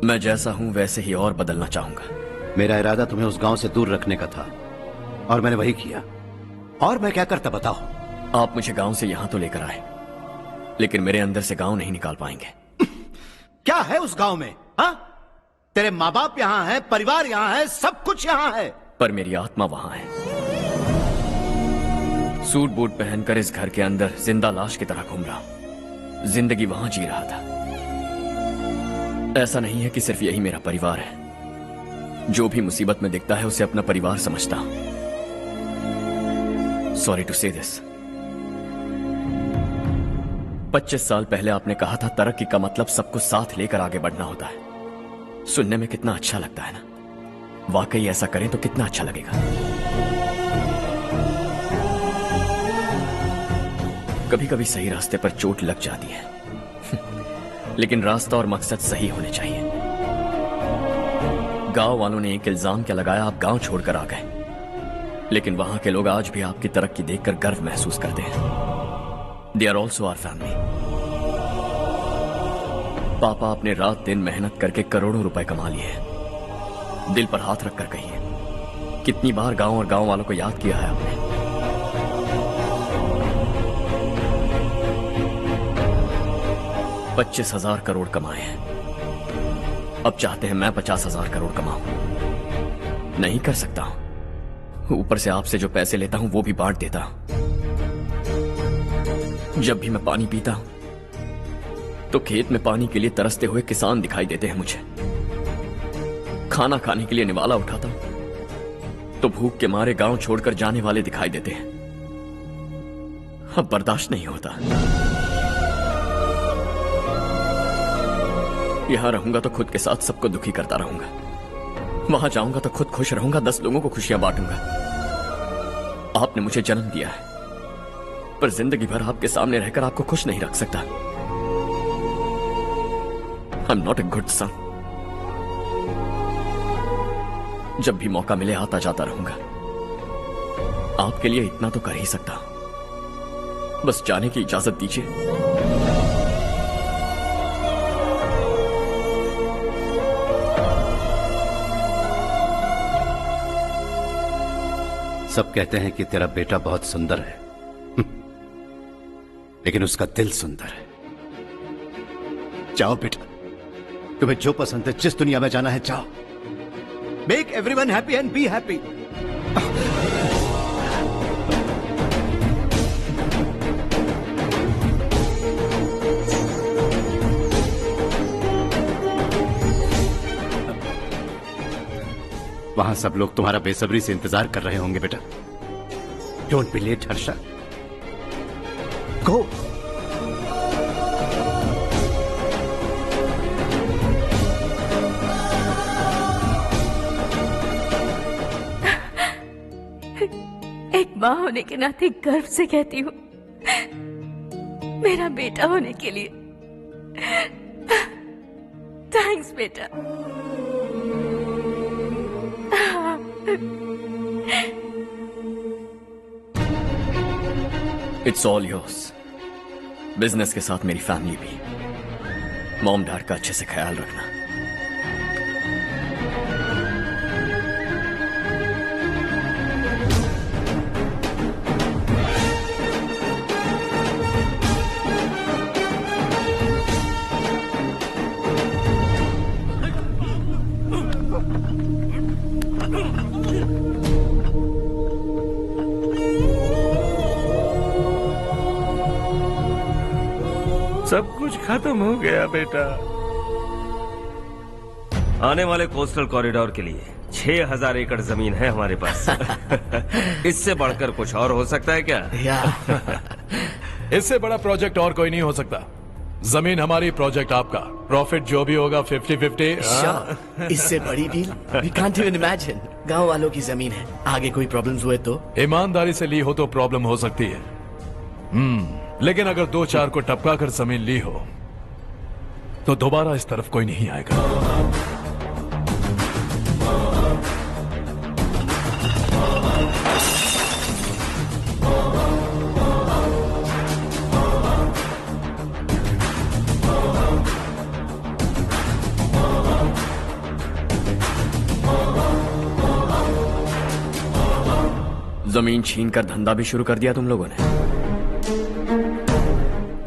मैं जैसा हूं वैसे ही और बदलना चाहूंगा। मेरा इरादा तुम्हें उस गांव से दूर रखने का था और मैंने वही किया। और मैं क्या करता बताओ? आप मुझे गांव से यहां तो लेकर आए, लेकिन मेरे अंदर से गांव नहीं निकाल पाएंगे। क्या है उस गांव में? हाँ, तेरे माँ बाप यहाँ है, परिवार यहाँ है, सब कुछ यहाँ है, पर मेरी आत्मा वहां है। सूट बूट पहनकर इस घर के अंदर जिंदा लाश की तरह घूम रहा हूं, जिंदगी वहां जी रहा था। ऐसा नहीं है कि सिर्फ यही मेरा परिवार है, जो भी मुसीबत में दिखता है उसे अपना परिवार समझता हूं। सॉरी टू से दिस, 25 साल पहले आपने कहा था तरक्की का मतलब सबको साथ लेकर आगे बढ़ना होता है। सुनने में कितना अच्छा लगता है ना? वाकई ऐसा करें तो कितना अच्छा लगेगा। कभी कभी सही रास्ते पर चोट लग जाती है लेकिन रास्ता और मकसद सही होने चाहिए। गांव वालों ने एक इल्जाम क्या लगाया, आप गांव छोड़कर आ गए, लेकिन वहां के लोग आज भी आपकी तरक्की देखकर गर्व महसूस करते हैं। They are also our family. पापा आपने रात दिन मेहनत करके करोड़ों रुपए कमा लिए हैं। दिल पर हाथ रखकर कहिए, कितनी बार गांव और गांव वालों को याद किया है आपने? $25,000 करोड़ कमाए हैं, अब चाहते हैं मैं 50,000 करोड़ कमाऊं। नहीं कर सकता हूं। ऊपर से आपसे जो पैसे लेता हूं वो भी बांट देता हूं। जब भी मैं पानी पीता हूं तो खेत में पानी के लिए तरसते हुए किसान दिखाई देते हैं मुझे। खाना खाने के लिए निवाला उठाता हूं तो भूख के मारे गांव छोड़कर जाने वाले दिखाई देते हैं। अब बर्दाश्त नहीं होता। यहां रहूंगा तो खुद के साथ सबको दुखी करता रहूंगा, वहां जाऊंगा तो खुद खुश रहूंगा, 10 लोगों को खुशियां बांटूंगा। आपने मुझे जन्म दिया है, पर जिंदगी भर आपके सामने रहकर आपको खुश नहीं रख सकता। I am not a good son. जब भी मौका मिले आता जाता रहूंगा। आपके लिए इतना तो कर ही सकता हूं, बस जाने की इजाजत दीजिए। सब कहते हैं कि तेरा बेटा बहुत सुंदर है, लेकिन उसका दिल सुंदर है। जाओ बेटा, तुम्हें जो पसंद है, जिस दुनिया में जाना है जाओ। Make everyone happy and be happy. वहां सब लोग तुम्हारा बेसब्री से इंतजार कर रहे होंगे बेटा। डोंट बी लेट हर्षा, गो। एक माँ होने के नाते गर्व से कहती हूँ, मेरा बेटा होने के लिए थैंक्स बेटा। It's all yours. बिजनेस के साथ मेरी फैमिली भी। मॉम डैड का अच्छे से ख्याल रखना। सब कुछ खत्म हो गया बेटा। आने वाले कोस्टल कॉरिडोर के लिए 6000 एकड़ जमीन है हमारे पास। इससे बढ़कर कुछ और हो सकता है क्या? इससे बड़ा प्रोजेक्ट और कोई नहीं हो सकता। जमीन हमारी, प्रोजेक्ट आपका। प्रॉफिट जो भी होगा 50-50। इससे बड़ी deal we can't even imagine. गांव वालों की जमीन है, आगे कोई प्रॉब्लम्स हुए तो? ईमानदारी से ली हो तो प्रॉब्लम हो सकती है, लेकिन अगर 2-4 को टपका कर जमीन ली हो तो दोबारा इस तरफ कोई नहीं आएगा। जमीन छीन कर धंधा भी शुरू कर दिया तुम लोगों ने।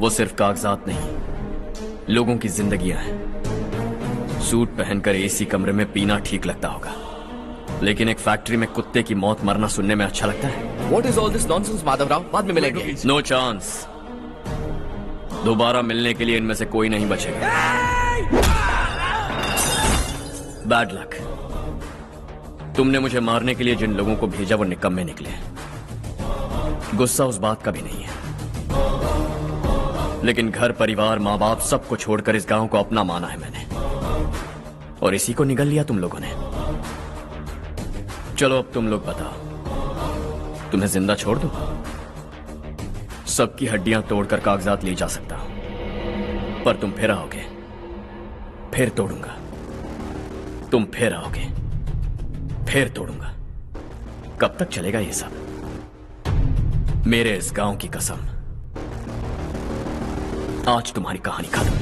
वो सिर्फ कागजात नहीं, लोगों की जिंदगियां हैं। सूट पहनकर एसी कमरे में पीना ठीक लगता होगा, लेकिन एक फैक्ट्री में कुत्ते की मौत मरना सुनने में अच्छा लगता है। What is all this nonsense, Madhavrao? बाद में मिलेंगे। No chance. दोबारा मिलने के लिए इनमें से कोई नहीं बचेगा। Bad luck. तुमने मुझे मारने के लिए जिन लोगों को भेजा वो निकम्मे निकले। गुस्सा उस बात का भी नहीं है, लेकिन घर परिवार माँ बाप सबको छोड़कर इस गांव को अपना माना है मैंने, और इसी को निगल लिया तुम लोगों ने। चलो अब तुम लोग बताओ, तुम्हें जिंदा छोड़ दूं? सबकी हड्डियां तोड़कर कागजात ले जा सकता हूं, पर तुम फिर आओगे, फिर तोड़ूंगा। तुम फिर आओगे, फिर तोड़ूंगा। कब तक चलेगा ये सब? मेरे इस गांव की कसम, आज तुम्हारी कहानी खत्म।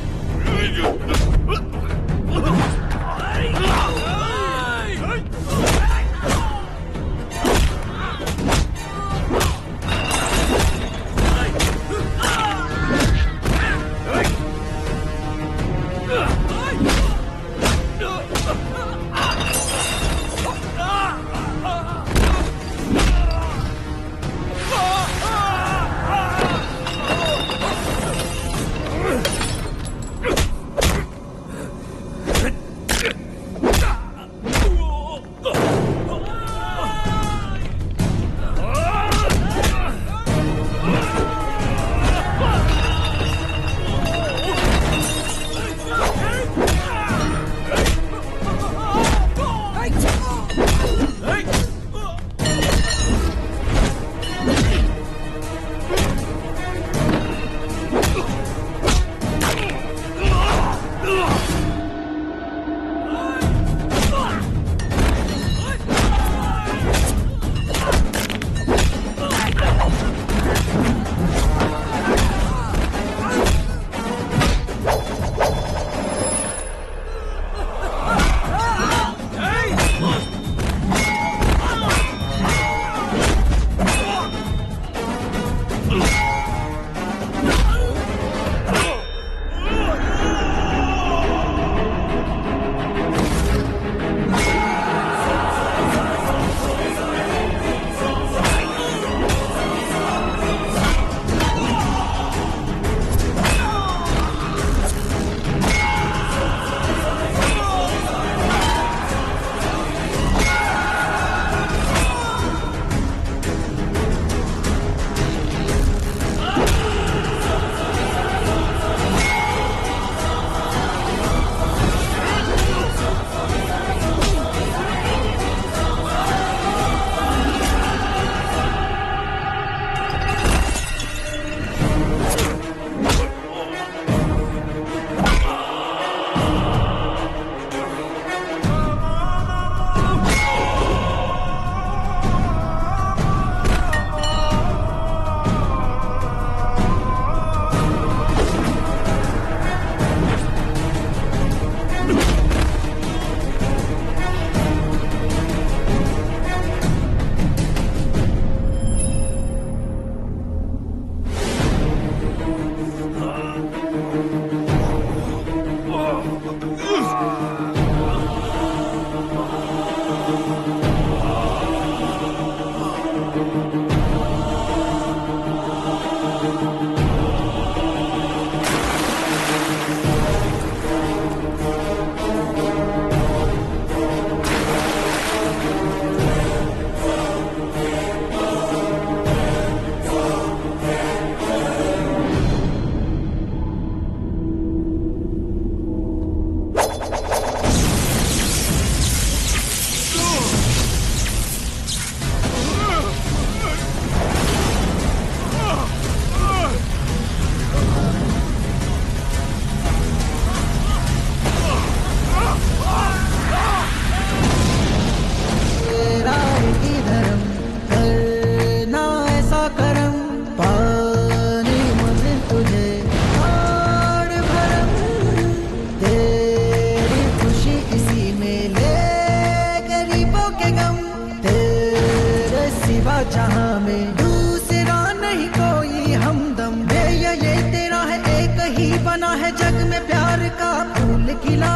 जग में प्यार का फूल खिला,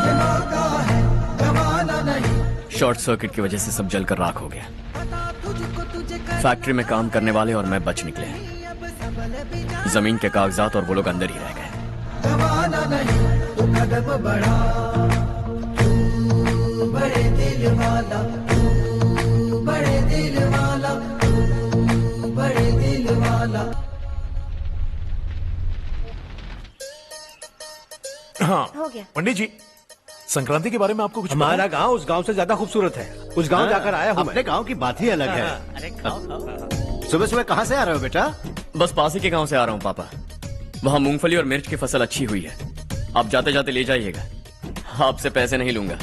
ये मौका है गवाना नहीं। शॉर्ट सर्किट की वजह से सब जलकर राख हो गया। फैक्ट्री में काम करने वाले और मैं बच निकले। जमीन के कागजात और वो लोग अंदर ही रह गए। गवाना नहीं तू कदम बढ़ा, तू बड़े दिल वाला, तू बड़े दिल वाला, तू बड़े दिल वाला। हाँ हो गया। पंडित जी, संक्रांति के बारे में आपको कुछ हमारा गांव उस गांव से ज्यादा खूबसूरत है। उस गांव जाकर आया हूँ। अपने गांव की बात ही अलग है। अरे खाओ खाओ। सुबह सुबह कहाँ से आ रहे हो बेटा? बस पास ही के गांव से आ रहा हूँ पापा। वहाँ मूंगफली और मिर्च की फसल अच्छी हुई है। आप जाते जाते ले जाइएगा। आपसे पैसे नहीं लूंगा।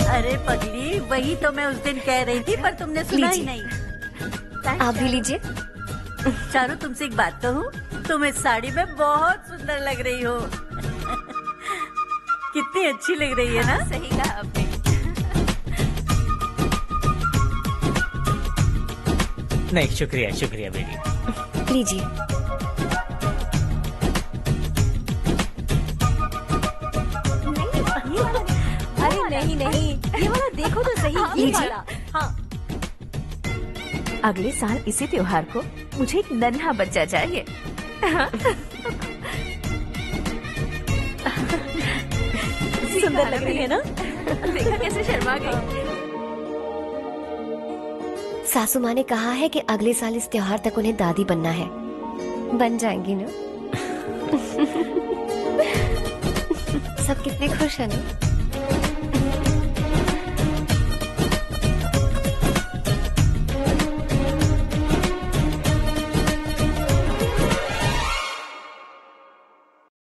अरे पगली, वही तो मैं उस दिन कह रही थी, पर तुमने सुना ही नहीं। आप भी लीजिए। चारू, तुमसे एक बात कहूँ, तुम इस साड़ी में बहुत सुंदर लग रही हो। कितनी अच्छी लग रही है ना? सही कहा आपने। नहीं, शुक्रिया शुक्रिया बेटी। लीजिए। अरे नहीं नहीं, ये वाला देखो तो सही। ये वाला। हाँ। अगले साल इसी त्योहार को मुझे एक नन्हा बच्चा चाहिए। सुंदर लग रही है ना? देखा कैसे शर्मा गई। सासू माँ ने कहा है कि अगले साल इस त्योहार तक उन्हें दादी बनना है। बन जाएंगी ना? सब कितने खुश है ना?